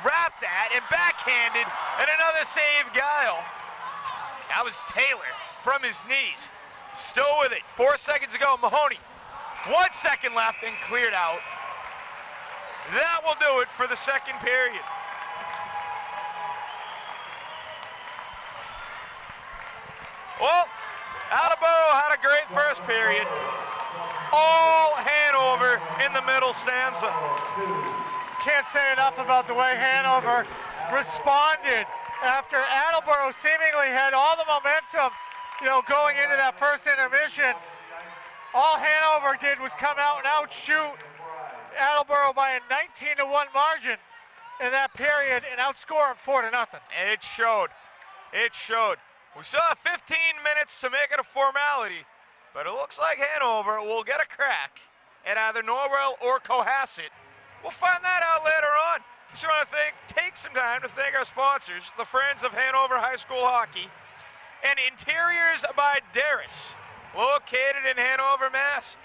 wrapped at and backhanded, and another save Guile. That was Taylor from his knees. Still with it, 4 seconds to go. Mahoney, 1 second left and cleared out. That will do it for the second period. Well, Attleboro had a great first period. All Hanover in the middle stanza. Can't say enough about the way Hanover responded after Attleboro seemingly had all the momentum, going into that first intermission. All Hanover did was come out and outshoot Attleboro by a 19-1 margin in that period and outscore them 4-0. And it showed. It showed. We still have 15 minutes to make it a formality, but it looks like Hanover will get a crack at either Norwell or Cohasset. We'll find that out later on. Just want to take some time to thank our sponsors, the Friends of Hanover High School Hockey, and Interiors by Darris, located in Hanover, Mass.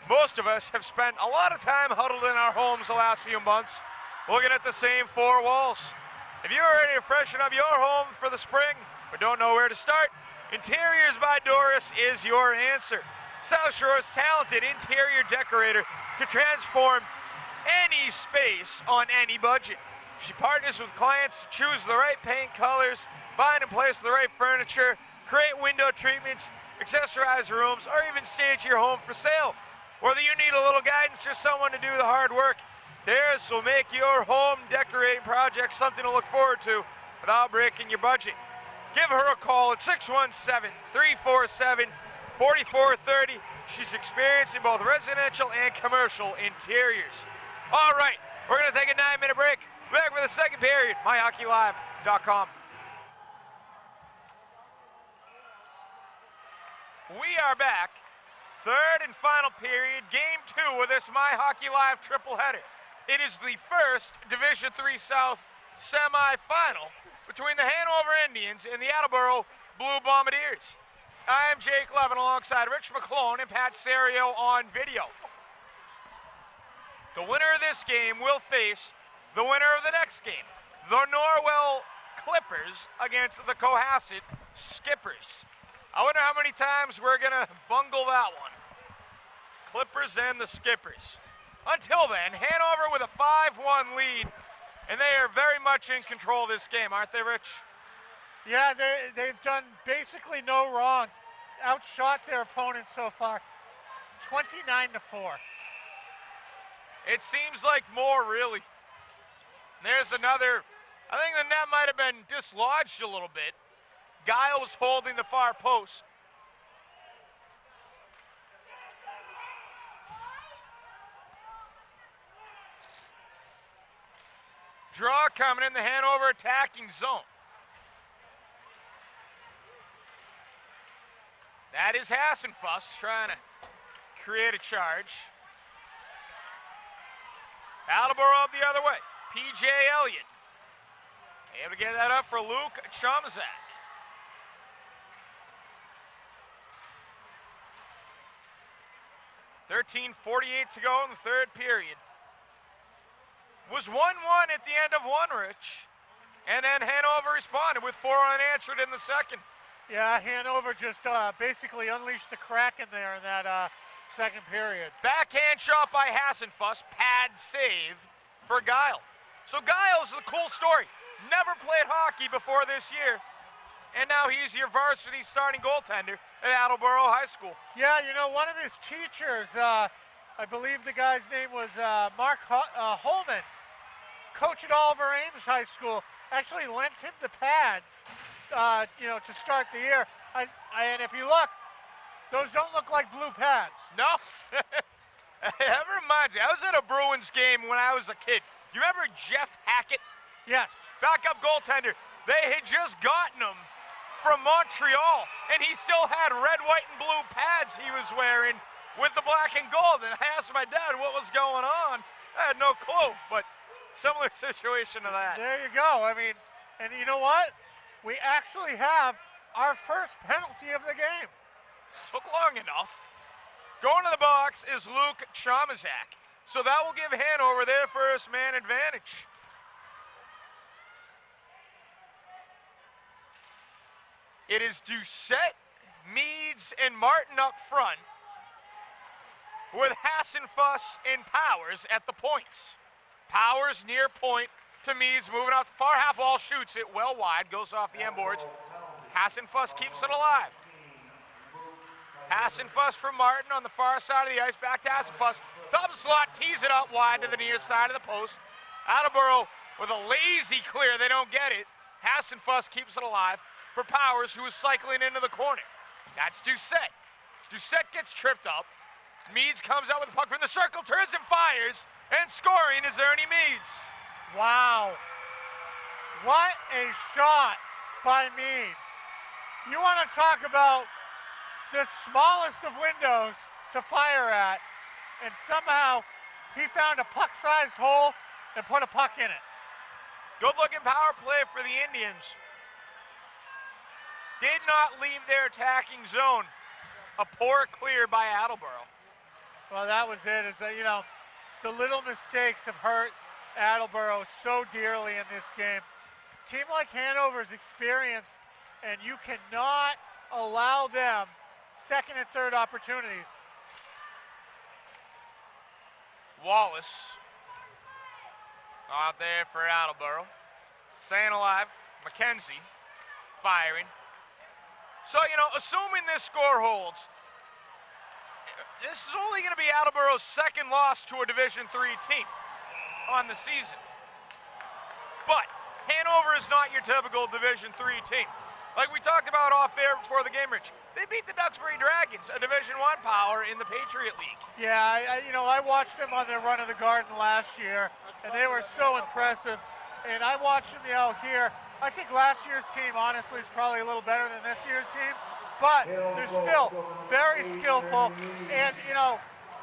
Most of us have spent a lot of time huddled in our homes the last few months, looking at the same four walls. If you're ready to freshen up your home for the spring, but don't know where to start, Interiors by Doris is your answer. South Shore's talented interior decorator can transform any space on any budget. She partners with clients to choose the right paint colors, find and place the right furniture, create window treatments, accessorize rooms, or even stage your home for sale. Whether you need a little guidance or someone to do the hard work, theirs will make your home decorating project something to look forward to without breaking your budget. Give her a call at 617-347-4430. She's experienced in both residential and commercial interiors. All right, we're going to take a 9-minute break. Back for the second period, MyHockeyLive.com. We are back. Third and final period, game 2 of this MyHockeyLive triple header. It is the first Division III South semifinal between the Hanover Indians and the Attleboro Blue Bombardiers. I am Jake Levin alongside Rich McClone and Pat Serio on video. The winner of this game will face the winner of the next game, the Norwell Clippers against the Cohasset Skippers. I wonder how many times we're going to bungle that one. Clippers and the Skippers. Until then, Hanover with a 5-1 lead, and they are very much in control of this game, aren't they, Rich? Yeah, they've done basically no wrong. Outshot their opponents so far, 29-4. It seems like more, really. There's another, I think the net might have been dislodged a little bit. Guile was holding the far post. Draw coming in the Hanover attacking zone. That is Hassenfuss trying to create a charge. Attleboro up the other way. P.J. Elliott able to get that up for Luke Chomzak. .48 to go in the third period. Was 1-1 at the end of one, Rich. And then Hanover responded with 4 unanswered in the second. Yeah, Hanover just basically unleashed the Kraken there in that second period. Backhand shot by Hassenfuss, pad save for Guile. So Guile's the cool story. Never played hockey before this year, and now he's your varsity starting goaltender at Attleboro High School. Yeah, you know, one of his teachers, I believe the guy's name was Mark Holman, coach at Oliver Ames High School, actually lent him the pads, you know, to start the year. And if you look, those don't look like blue pads. No. That reminds me, I was at a Bruins game when I was a kid. You remember Jeff Hackett? Yes. Backup goaltender. They had just gotten him from Montreal, and he still had red, white, and blue pads he was wearing with the black and gold. And I asked my dad what was going on. I had no clue, but similar situation to that. There you go. I mean, and you know what? We actually have our first penalty of the game. Took long enough. Going to the box is Luke Chamazak. So that will give Hanover their first man advantage. It is Doucette, Meads, and Martin up front, with Hassenfuss and Powers at the points. Powers near point to Meads, moving out the far half wall, shoots it well wide, goes off the end boards. Hassenfuss keeps it alive. Hassenfuss from Martin on the far side of the ice, back to Hassenfuss. Thumb slot, tees it out wide to the near side of the post. Attleboro with a lazy clear, they don't get it. Hassenfuss keeps it alive for Powers, who is cycling into the corner. That's Doucette. Doucette gets tripped up. Meads comes out with the puck from the circle, turns and fires, and scoring is Ernie Meads. Wow. What a shot by Meads. You want to talk about the smallest of windows to fire at, and somehow he found a puck-sized hole and put a puck in it. Good-looking power play for the Indians. Did not leave their attacking zone. A poor clear by Attleboro. Well, that was it. Is that, you know, the little mistakes have hurt Attleboro so dearly in this game. A team like Hanover is experienced, and you cannot allow them second and third opportunities. Wallace out there for Attleboro. Staying alive. McKenzie firing. So, you know, assuming this score holds, this is only going to be Attleboro's second loss to a Division III team on the season. But Hanover is not your typical Division III team. Like we talked about off air before the game, Rich. They beat the Duxbury Dragons, a Division I power in the Patriot League. Yeah, you know, I watched them on their run of the Garden last year, and they were so impressive. And I watched them, you know, here. I think last year's team, honestly, is probably a little better than this year's team. But they're still very skillful. And, you know,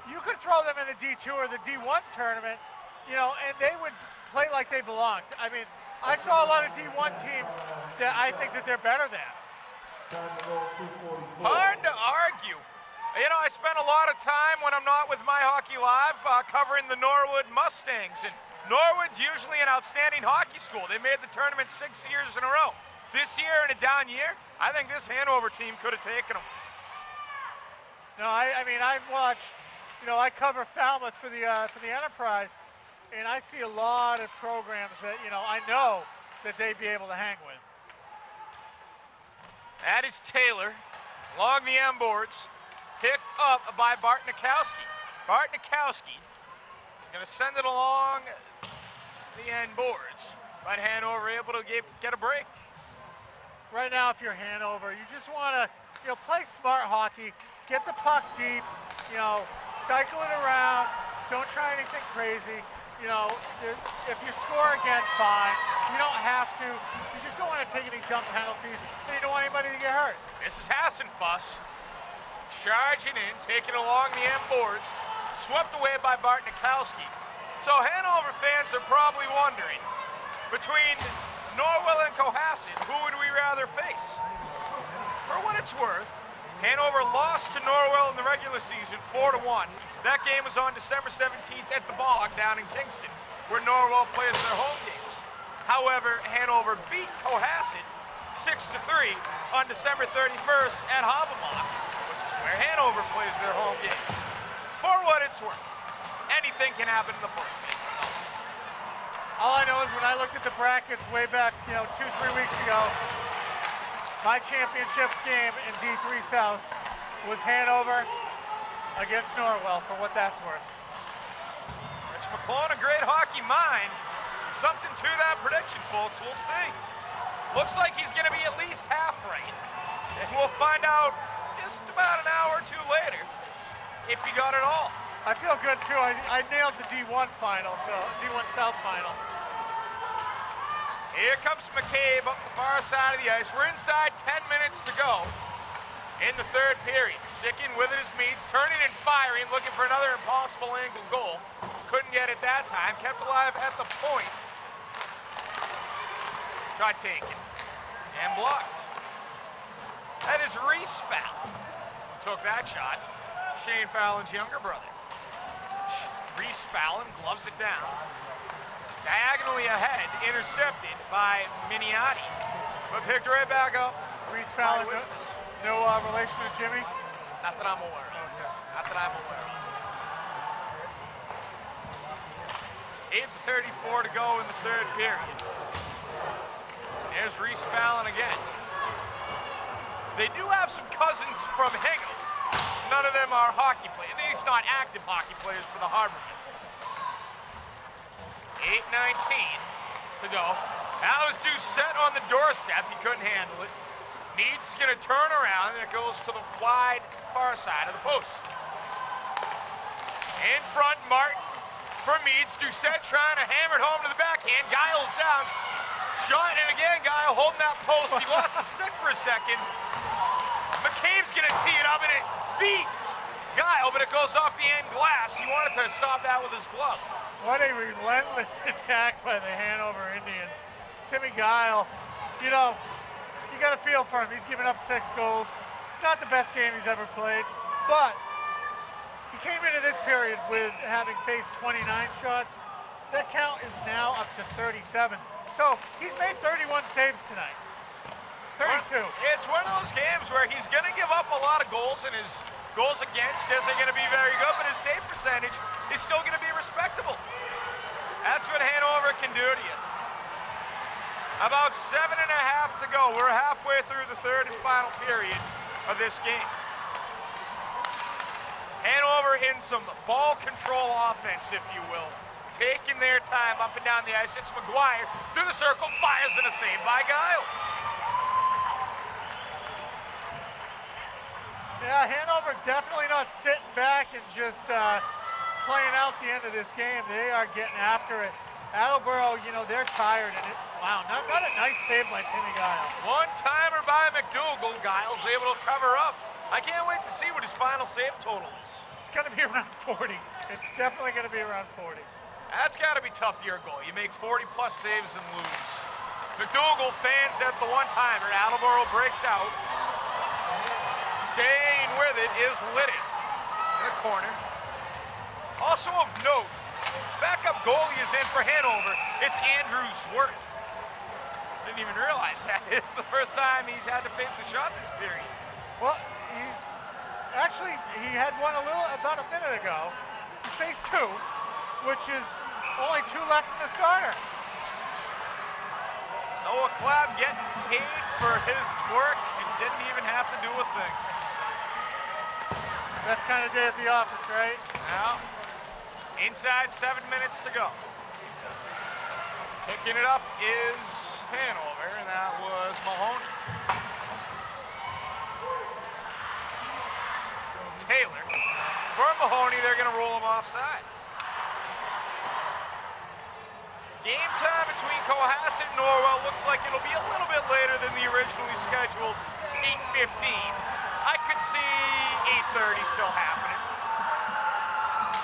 you could throw them in the D2 or the D1 tournament, you know, and they would play like they belonged. I mean, I saw a lot of D1 teams that I think that they're better than. Hard to argue. You know, I spent a lot of time when I'm not with MyHockeyLive covering the Norwood Mustangs. And Norwood's usually an outstanding hockey school. They made the tournament 6 years in a row. This year, in a down year, I think this Hanover team could have taken them. No, I mean, I've watched, you know, I cover Falmouth for the Enterprise, and I see a lot of programs that, you know, I know that they'd be able to hang with. That is Taylor along the end boards, picked up by Bartnikowski. Bartnikowski is going to send it along the end boards, but Hanover able to get a break. Right now, if you're Hanover, you just want to, you know, play smart hockey, get the puck deep, you know, cycle it around, don't try anything crazy. You know, if you score again, fine. You don't have to. You just don't want to take any dumb penalties, and you don't want anybody to get hurt. This is Hassenfuss charging in, taking along the end boards, swept away by Bartnikowski. So Hanover fans are probably wondering, between Norwell and Cohasset, who would we rather face? For what it's worth, Hanover lost to Norwell in the regular season 4-1. That game was on December 17th at the Bog down in Kingston, where Norwell plays their home games. However, Hanover beat Cohasset 6-3 on December 31st at Havelock, which is where Hanover plays their home games. For what it's worth, anything can happen in the postseason. All I know is when I looked at the brackets way back, 2-3 weeks ago, my championship game in D3 South was Hanover against Norwell, for what that's worth. Rich McClone, a great hockey mind. Something to that prediction, folks. We'll see. Looks like he's going to be at least half right. And we'll find out just about an hour or two later if he got it all. I feel good, too. I nailed the D1 final, so D1 South final. Here comes McCabe up the far side of the ice. We're inside 10 minutes to go in the third period. Sticking with it as Meads, turning and firing, looking for another impossible angle goal. Couldn't get it that time. Kept alive at the point. Tried taking and blocked. That is Reese Fallon who took that shot. Shane Fallon's younger brother. Reese Fallon gloves it down. Diagonally ahead, intercepted by Miniati, but picked right back up. Reese Fallon, no relation to Jimmy? Not that I'm aware of. Okay. Not that I'm aware of. 8:34 to go in the third period. There's Reese Fallon again. They do have some cousins from Hingham. None of them are hockey players. At least not active hockey players for the Harbormen. 8:19 to go. That was due set on the doorstep. He couldn't handle it. Meads is going to turn around, and it goes to the wide far side of the post. In front, Martin for Meads. Doucette trying to hammer it home to the backhand. Giles down. Shot, and again, Guile holding that post. He lost the stick for a second. McCabe's going to tee it up, and it beats Guile, but it goes off the end glass. He wanted to stop that with his glove. What a relentless attack by the Hanover Indians. Timmy Guile, you got to feel for him. He's given up 6 goals. It's not the best game he's ever played, but he came into this period with having faced 29 shots. That count is now up to 37. So he's made 31 saves tonight. 32. It's one of those games where he's going to give up a lot of goals, and his goals against isn't going to be very good, but his save percentage is still going to be respectable. That's what Hanover can do to you. About 7.5 to go. We're halfway through the third and final period of this game. Hanover in some ball control offense, if you will. Taking their time up and down the ice. It's McGuire through the circle, fires in a save by Guile. Yeah, Hanover definitely not sitting back and just playing out the end of this game. They are getting after it. Attleboro, they're tired. And wow, not a nice save by Timmy Guile. One-timer by McDougal. Giles able to cover up. I can't wait to see what his final save total is. It's going to be around 40. It's definitely going to be around 40. That's got to be tough for your goal. You make 40-plus saves and lose. McDougal fans at the one-timer. Attleboro breaks out. Staying with it is Litton in the corner. Also of note, backup goalie is in for Hanover. It's Andrew Zwart. Didn't even realize that. It's the first time he's had to face a shot this period. Well, he had one about a minute ago. He's faced 2, which is only 2 less than the starter. Noah Clabb getting paid for his work and didn't even have to do a thing. Best kind of day at the office, right? Now, inside 7 minutes to go. Picking it up is Hanover, and that was Mahoney. Taylor. For Mahoney, they're going to roll him offside. Game time between Cohasset and Norwell looks like it'll be a little bit later than the originally scheduled 8:15. I could see 8:30 still happening.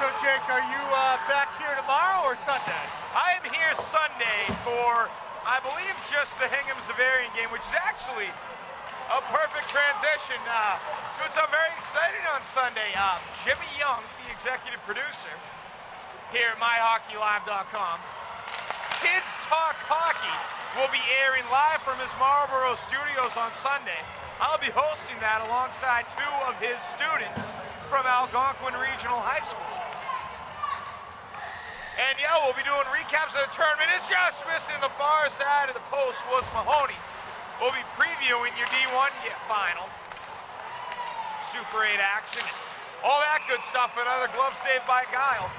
So, Jake, are you back here tomorrow or Sunday? I am here Sunday for, I believe, just the Hingham-Zavarian game, which is actually a perfect transition. Doing something very exciting on Sunday. Jimmy Young, the executive producer here at MyHockeyLive.com. Kids Talk Hockey will be airing live from his Marlboro studios on Sunday. I'll be hosting that alongside 2 of his students from Algonquin Regional High School. And yeah, we'll be doing recaps of the tournament. It's just missing the far side of the post was Mahoney. We'll be previewing your D1 final. Super 8 action. All that good stuff. Another glove save by Guile.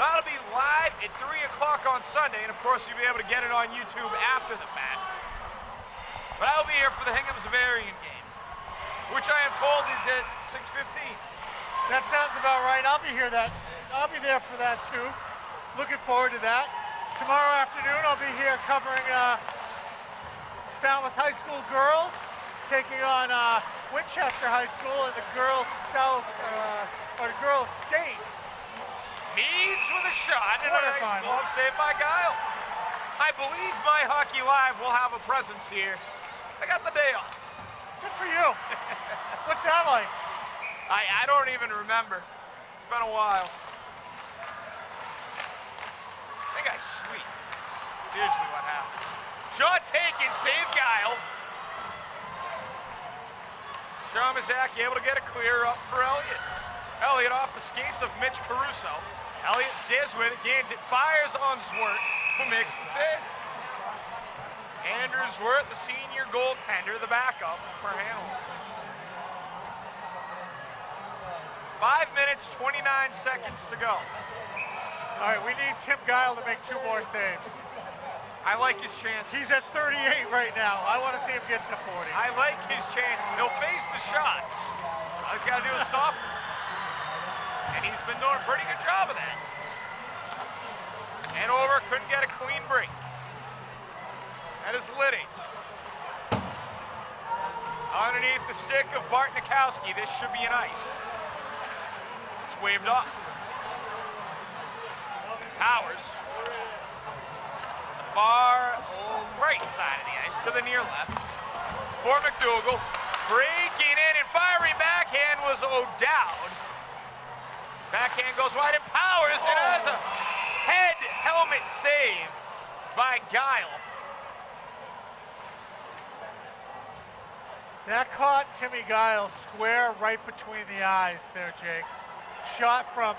That'll be live at 3 o'clock on Sunday. And of course, you'll be able to get it on YouTube after the fact. But I'll be here for the Hingham-Zavarian game, which I am told is at 6:15. That sounds about right. I'll be there for that too. Looking forward to that. Tomorrow afternoon, I'll be here covering Falmouth High School girls, taking on Winchester High School and the girls girls state. Meads with a shot and a nice glove save by Guile. I believe MyHockeyLive will have a presence here. I got the day off. Good for you. What's that like? I don't even remember. It's been a while. I think I sleep. It's usually what happens. Shot taken, save Guile. Sean Mazaki able to get a clear up for Elliott. Elliott off the skates of Mitch Caruso. Elliott stays with it, gains it, fires on Zwart, who makes the save. Andrew Zwart, the senior goaltender, the backup for Hanover. 5 minutes, 29 seconds to go. All right, we need Tim Guile to make 2 more saves. I like his chances. He's at 38 right now. I want to see him get to 40. I like his chances. He'll face the shots. All he's got to do is stop them. And he's been doing a pretty good job of that. Hanover couldn't get a clean break. That is Liddy. Underneath the stick of Bart Nikowski. This should be an ice. It's waved off. Powers. The far right side of the ice to the near left. For McDougal. Breaking in and firing backhand was O'Dowd. Backhand goes wide and Powers. It has a head helmet save by Guile. That caught Timmy Guile square right between the eyes there, Jake. Shot from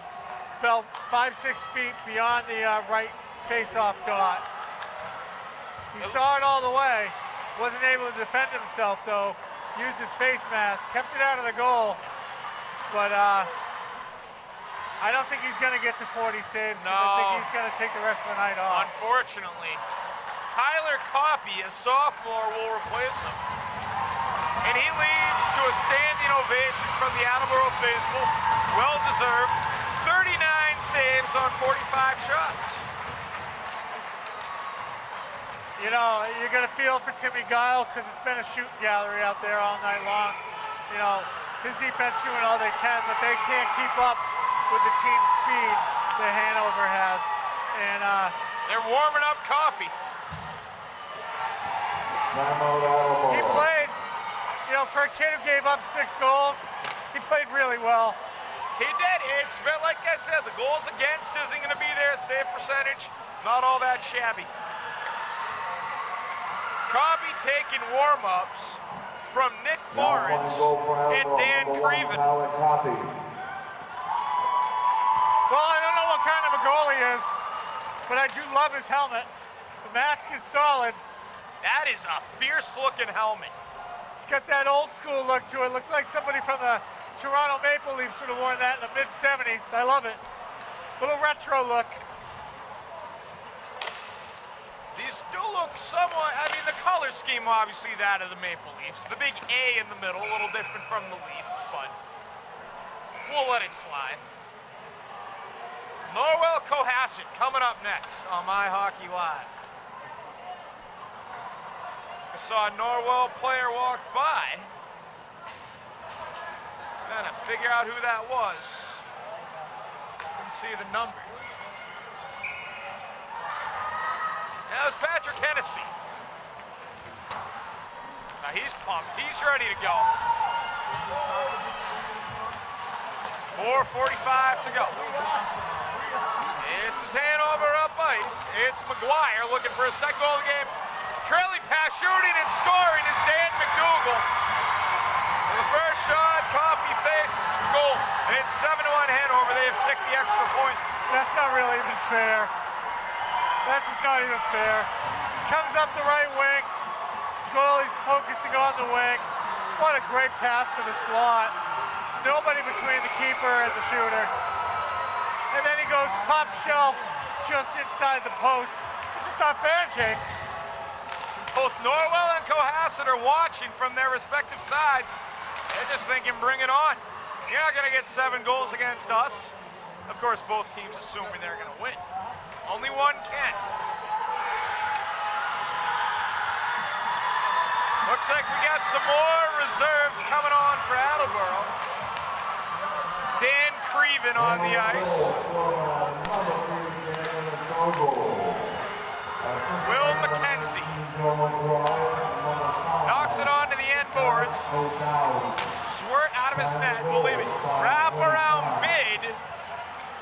about 5-6 feet beyond the right face-off dot. He saw it all the way. Wasn't able to defend himself, though. Used his face mask. Kept it out of the goal. But I don't think he's going to get to 40 saves. No. I think he's going to take the rest of the night off. Unfortunately. Tyler Coppy, a sophomore, will replace him. And he leads to a standing ovation from the Attleboro faithful. Well-deserved. 39 saves on 45 shots. You know, you're going to feel for Timmy Guile because it's been a shooting gallery out there all night long. You know, his defense doing all they can, but they can't keep up with the team speed that Hanover has. And they're warming up Coppy. He played, you know, for a kid who gave up 6 goals, he played really well. He did. It's been, like I said, the goals against isn't going to be there. Save percentage, not all that shabby. Coppy taking warm-ups from Nick Lawrence and Dan Creven. Well, I don't know what kind of a goal he is, but I do love his helmet. The mask is solid. That is a fierce-looking helmet. It's got that old-school look to it. Looks like somebody from the Toronto Maple Leafs would have worn that in the mid-'70s. I love it. Little retro look. These do look somewhat, I mean, the color scheme, obviously that of the Maple Leafs. The big A in the middle, a little different from the Leaf, but we'll let it slide. Norwell Cohasset coming up next on MyHockeyLive. I saw a Norwell player walk by. Trying to figure out who that was. Couldn't see the number. That was Patrick Hennessy. Now he's pumped. He's ready to go. 4:45 to go. This is Hanover up ice. It's McGuire looking for a second goal of the game. Trailing pass, shooting and scoring is Dan McDougal. And the first shot, Coffey faces his goal. And it's 7-1 Hanover. They have kicked the extra point. That's not really even fair. That's just not even fair. Comes up the right wing. Goalie's focusing on the wing. What a great pass to the slot. Nobody between the keeper and the shooter. And then he goes top shelf just inside the post. It's just not fair, Jake. Both Norwell and Cohasset are watching from their respective sides. They're just thinking, bring it on. You're not going to get 7 goals against us. Of course, both teams assuming they're going to win. Only one can. Looks like we got some more reserves coming on for Attleboro. Dan Creven on the ice. Will McKenzie knocks it onto the end boards. Squirt out of his net, believe it. Wrap around bid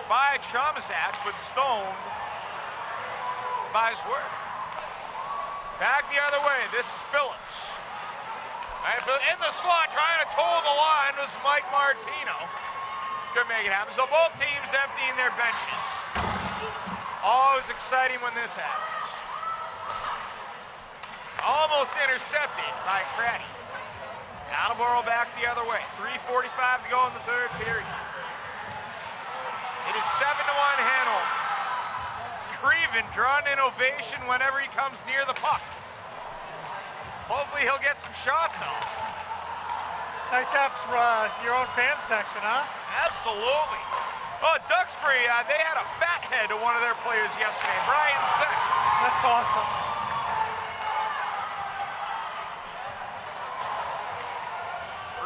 by Chomazak, but stoned by Squirt. Back the other way, this is Phillips. In the slot, trying to toe the line was Mike Martino. Couldn't make it happen. So both teams emptying their benches. Always exciting when this happens. Almost intercepted by Craddy. Attleboro back the other way. 3:45 to go in the third period. It is 7-1 Hanover. Creven drawing an ovation whenever he comes near the puck. Hopefully he'll get some shots off. It's nice to have your own fan section, huh? Absolutely. Oh, Duxbury, they had a fat head to one of their players yesterday, Brian Seck. That's awesome.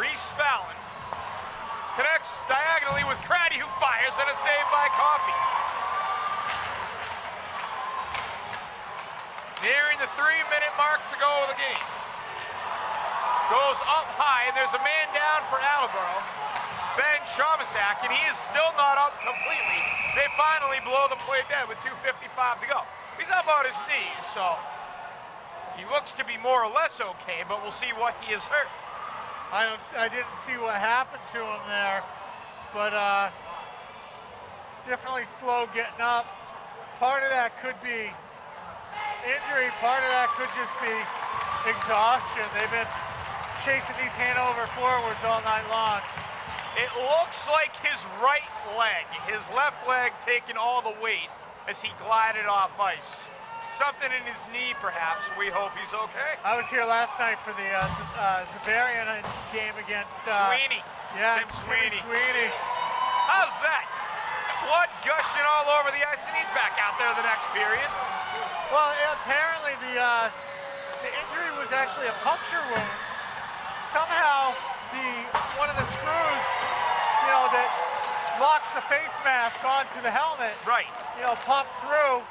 Reese Fallon connects diagonally with Craddy, who fires, and a save by Coffey. Nearing the 3-minute mark to go of the game. Goes up high, and there's a man down for Attleboro, Ben Chomazak, and he is still not up completely. They finally blow the play dead with 2:55 to go. He's up on his knees, so he looks to be more or less okay, but we'll see what he has hurt. I didn't see what happened to him there, but definitely slow getting up. Part of that could be injury, part of that could just be exhaustion. They've been chasing these Hanover forwards all night long. It looks like his right leg, his left leg taking all the weight as he glided off ice. Something in his knee, perhaps. We hope he's okay. I was here last night for the Zavarian game against Sweeney. Yeah, Tim Sweeney. Sweeney. How's that? Blood gushing all over the ice, and he's back out there the next period. Well, apparently the injury was actually a puncture wound. Somehow, one of the screws, that locks the face mask onto the helmet, right? Popped through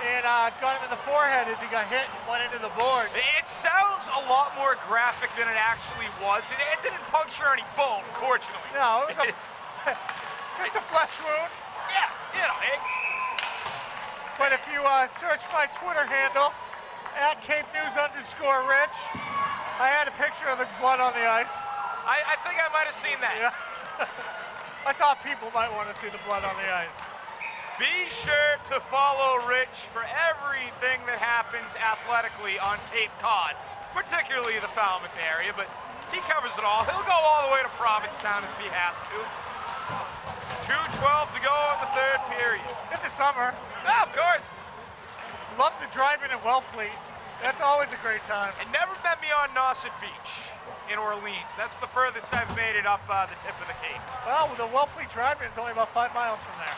and got him in the forehead as he got hit and went into the board. It sounds a lot more graphic than it actually was. It didn't puncture any bone, fortunately. No, it was just a flesh wound. Yeah, But if you search my Twitter handle, @CapeNews_Rich, I had a picture of the blood on the ice. I think I might have seen that. Yeah. I thought people might want to see the blood on the ice. Be sure to follow Rich for everything that happens athletically on Cape Cod, particularly the Falmouth area, but he covers it all. He'll go all the way to Provincetown if he has to. 2:12 to go in the third period. In the summer. Oh, of course. Love the drive-in at Wellfleet. That's always a great time. And never met me on Nauset Beach in Orleans. That's the furthest I've made it up the tip of the Cape. Well, the Wellfleet drive-in is only about 5 miles from there.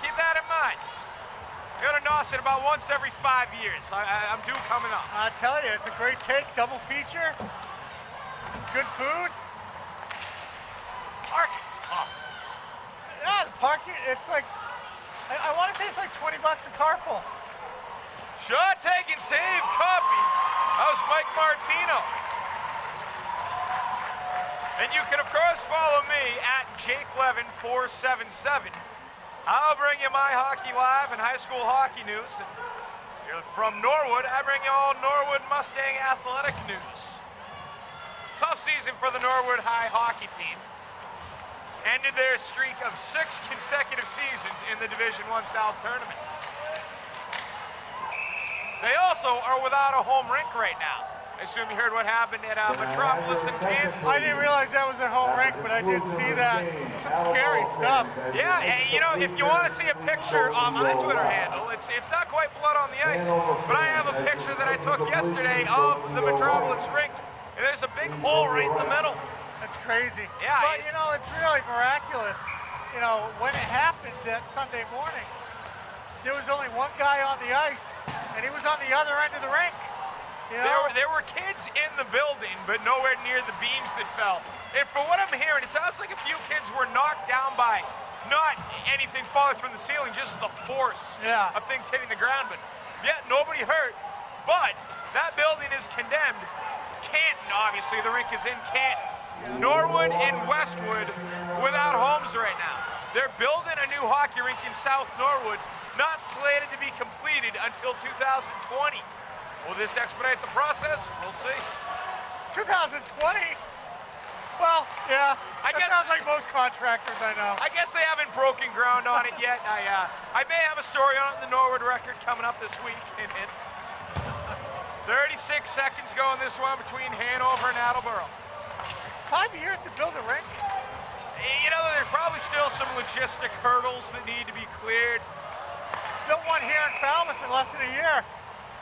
Keep that in mind. Go to Nauset about once every 5 years. I'm due coming up. I tell you, it's a great take, double feature, good food. Parking's tough. Yeah, the parking, it's like, I want to say it's like 20 bucks a car full. Shot taken, save, copy. That was Mike Martino. And you can, of course, follow me at JakeLevin477. I'll bring you MyHockeyLive and high school hockey news. And you're from Norwood, I bring you all Norwood Mustang athletic news. Tough season for the Norwood High hockey team. ended their streak of 6 consecutive seasons in the Division I South tournament. They also are without a home rink right now. I assume you heard what happened at Metropolis and Canton. I didn't realize that was their home rink, but I did see that. Some scary stuff. Yeah, and you know, if you want to see a picture on my Twitter handle, it's not quite blood on the ice, but I have a picture that I took yesterday of the Metropolis rink, and there's a big hole right in the middle. That's crazy. Yeah, but you know, it's really miraculous. You know, when it happened that Sunday morning, there was only one guy on the ice, and he was on the other end of the rink. You know? There were kids in the building, but nowhere near the beams that fell. And for what I'm hearing, it sounds like a few kids were knocked down by not anything falling from the ceiling, just the force of things hitting the ground. But yeah, nobody hurt. But that building is condemned. Canton, obviously, the rink is in Canton. Norwood and Westwood without homes right now. They're building a new hockey rink in South Norwood, not slated to be completed until 2020. Will this expedite the process? We'll see. 2020? Well, yeah. That sounds like most contractors I know. I guess they haven't broken ground on it yet. I may have a story on it in the Norwood Record coming up this week. 36 seconds go in this one between Hanover and Attleboro. 5 years to build a rink? You know, there's probably still some logistic hurdles that need to be cleared. Built one here in Falmouth in less than a year.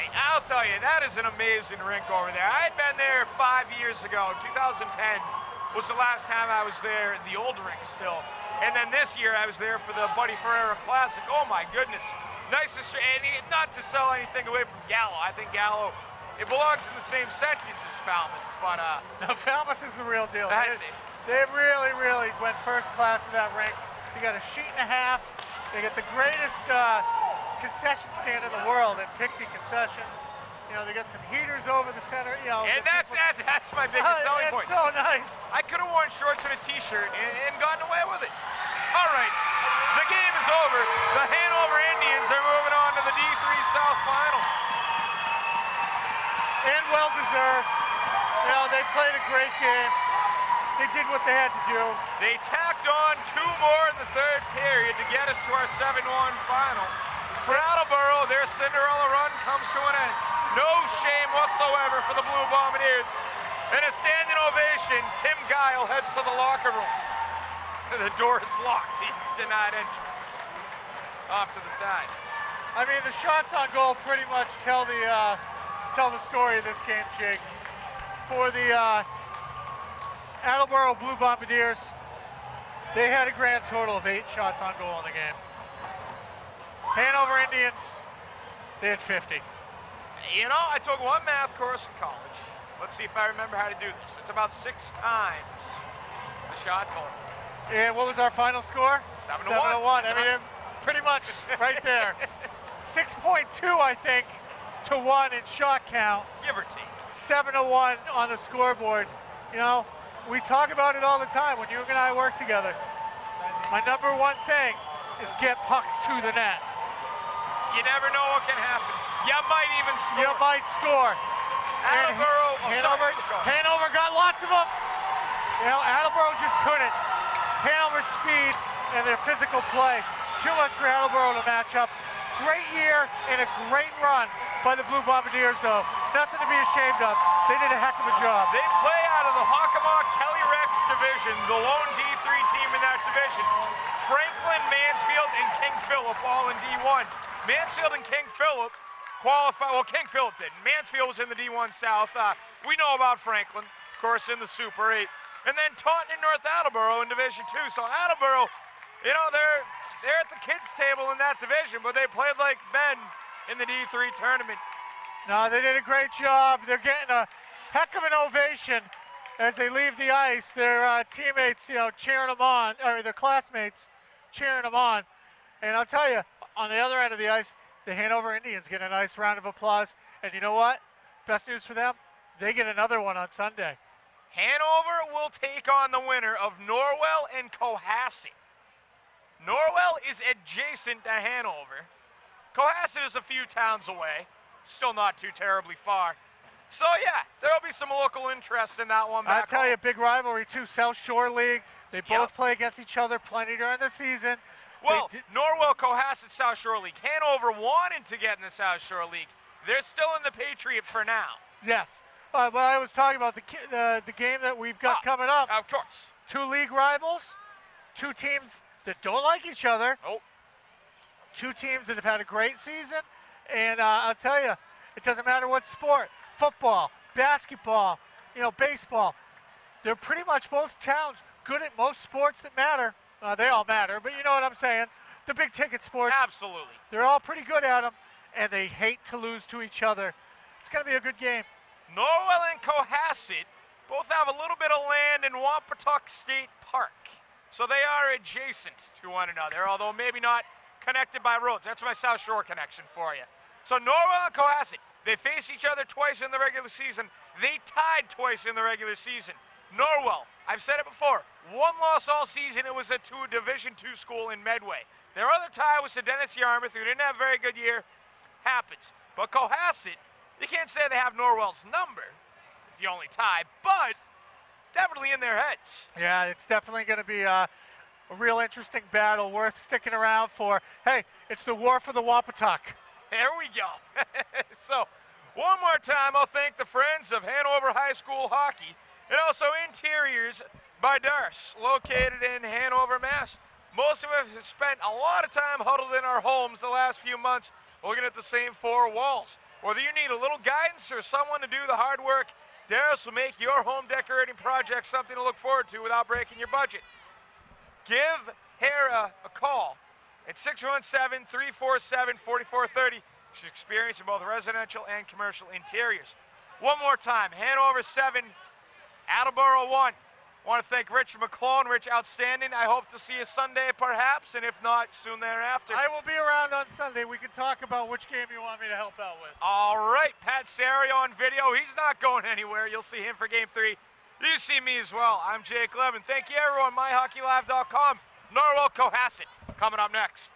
Hey, I'll tell you, that is an amazing rink over there. I had been there 5 years ago. 2010 was the last time I was there, the old rink still. And then this year I was there for the Buddy Ferreira Classic. Oh my goodness. Nicest, and not to sell anything away from Gallo. I think Gallo, it belongs in the same sentence as Falmouth, but no, Falmouth is the real deal. That's it. They really, really went first class in that rink. They got a sheet and a half. They got the greatest concession stand in the world at Pixie Concessions. You know, they got some heaters over the center. You know, and that's my biggest selling point. It's so nice. I could have worn shorts and a t-shirt and gotten away with it. All right, the game is over. The Hanover Indians are moving on to the D3 South Final. And well deserved. You know, they played a great game. They did what they had to do. They tacked on 2 more in the third period to get us to our 7-1 final. For Attleboro, their Cinderella run comes to an end. No shame whatsoever for the Blue Bombardiers. And a standing ovation, Tim Guile heads to the locker room. The door is locked. He's denied entrance. Off to the side. I mean, the shots on goal pretty much tell the story of this game, Jake. For the Attleboro Blue Bombardiers, they had a grand total of 8 shots on goal in the game. Hanover Indians, they had 50. You know, I took one math course in college. Let's see if I remember how to do this. It's about 6 times the shot total. And what was our final score? 7-1. 7-1. I mean, pretty much right there. 6.2, I think, to 1 in shot count. Give or take. 7-1 on the scoreboard. You know, we talk about it all the time when you and I work together. My number one thing is get pucks to the net. You never know what can happen. You might even score. You might score. Attleboro, Hanover got lots of them. You know, Attleboro just couldn't. Hanover's speed and their physical play. Too much for Attleboro to match up. Great year and a great run by the Blue Bombardiers, though. Nothing to be ashamed of. They did a heck of a job. They play out of the Hockomock-Kelly Rex division, the lone D3 team in that division. Franklin, Mansfield, and King Philip all in D1. Mansfield and King Philip qualified. Well, King Philip did. Mansfield was in the D1 South. We know about Franklin, of course, in the Super 8. And then Taunton and North Attleboro in Division 2. So Attleboro, you know, they're at the kids' table in that division, but they played like men in the D3 tournament. No, they did a great job. They're getting a heck of an ovation as they leave the ice. Their teammates, you know, cheering them on, or their classmates cheering them on. And I'll tell you, on the other end of the ice, the Hanover Indians get a nice round of applause. And you know what? Best news for them, they get another one on Sunday. Hanover will take on the winner of Norwell and Cohasset. Norwell is adjacent to Hanover. Cohasset is a few towns away, still not too terribly far. So, yeah, there will be some local interest in that one. I'll tell you, big rivalry, too. South Shore League. They both play against each other plenty during the season. Well, Norwell, Cohasset, South Shore League. Hanover wanted to get in the South Shore League. They're still in the Patriot for now. Yes. But I was talking about the game that we've got coming up. Of course. 2 league rivals, 2 teams that don't like each other. 2 teams that have had a great season. And I'll tell you, it doesn't matter what sport. Football, basketball, baseball. They're pretty much both towns good at most sports that matter. They all matter, but you know what I'm saying. The big ticket sports. Absolutely. They're all pretty good at them, and they hate to lose to each other. It's going to be a good game. Norwell and Cohasset both have a little bit of land in Wampatuck State Park. So they are adjacent to one another, although maybe not connected by roads. That's my South Shore connection for you. So Norwell and Cohasset, they face each other twice in the regular season. They tied twice in the regular season. Norwell, I've said it before, 1 loss all season. It was to a Division II school in Medway. Their other tie was to Dennis Yarmouth, who didn't have a very good year. Happens. But Cohasset, you can't say they have Norwell's number if you only tie, but definitely in their heads. Yeah, it's definitely going to be a real interesting battle, worth sticking around for. Hey, it's the war for the Wampatuck. There we go. So, one more time, I'll thank the friends of Hanover High School Hockey and also Interiors by Darce, located in Hanover, Mass. Most of us have spent a lot of time huddled in our homes the last few months looking at the same 4 walls. Whether you need a little guidance or someone to do the hard work, Darce will make your home decorating project something to look forward to without breaking your budget. Give Hera a call at 617-347-4430. She's experienced in both residential and commercial interiors. One more time, Hanover 7, Attleboro 1. I want to thank Rich McClone. Rich, outstanding. I hope to see you Sunday, perhaps, and if not, soon thereafter. I will be around on Sunday. We can talk about which game you want me to help out with. All right, Pat Sario on video. He's not going anywhere. You'll see him for Game 3. You see me as well. I'm Jake Levin. Thank you, everyone. MyHockeyLive.com. Norwell, Cohasset coming up next.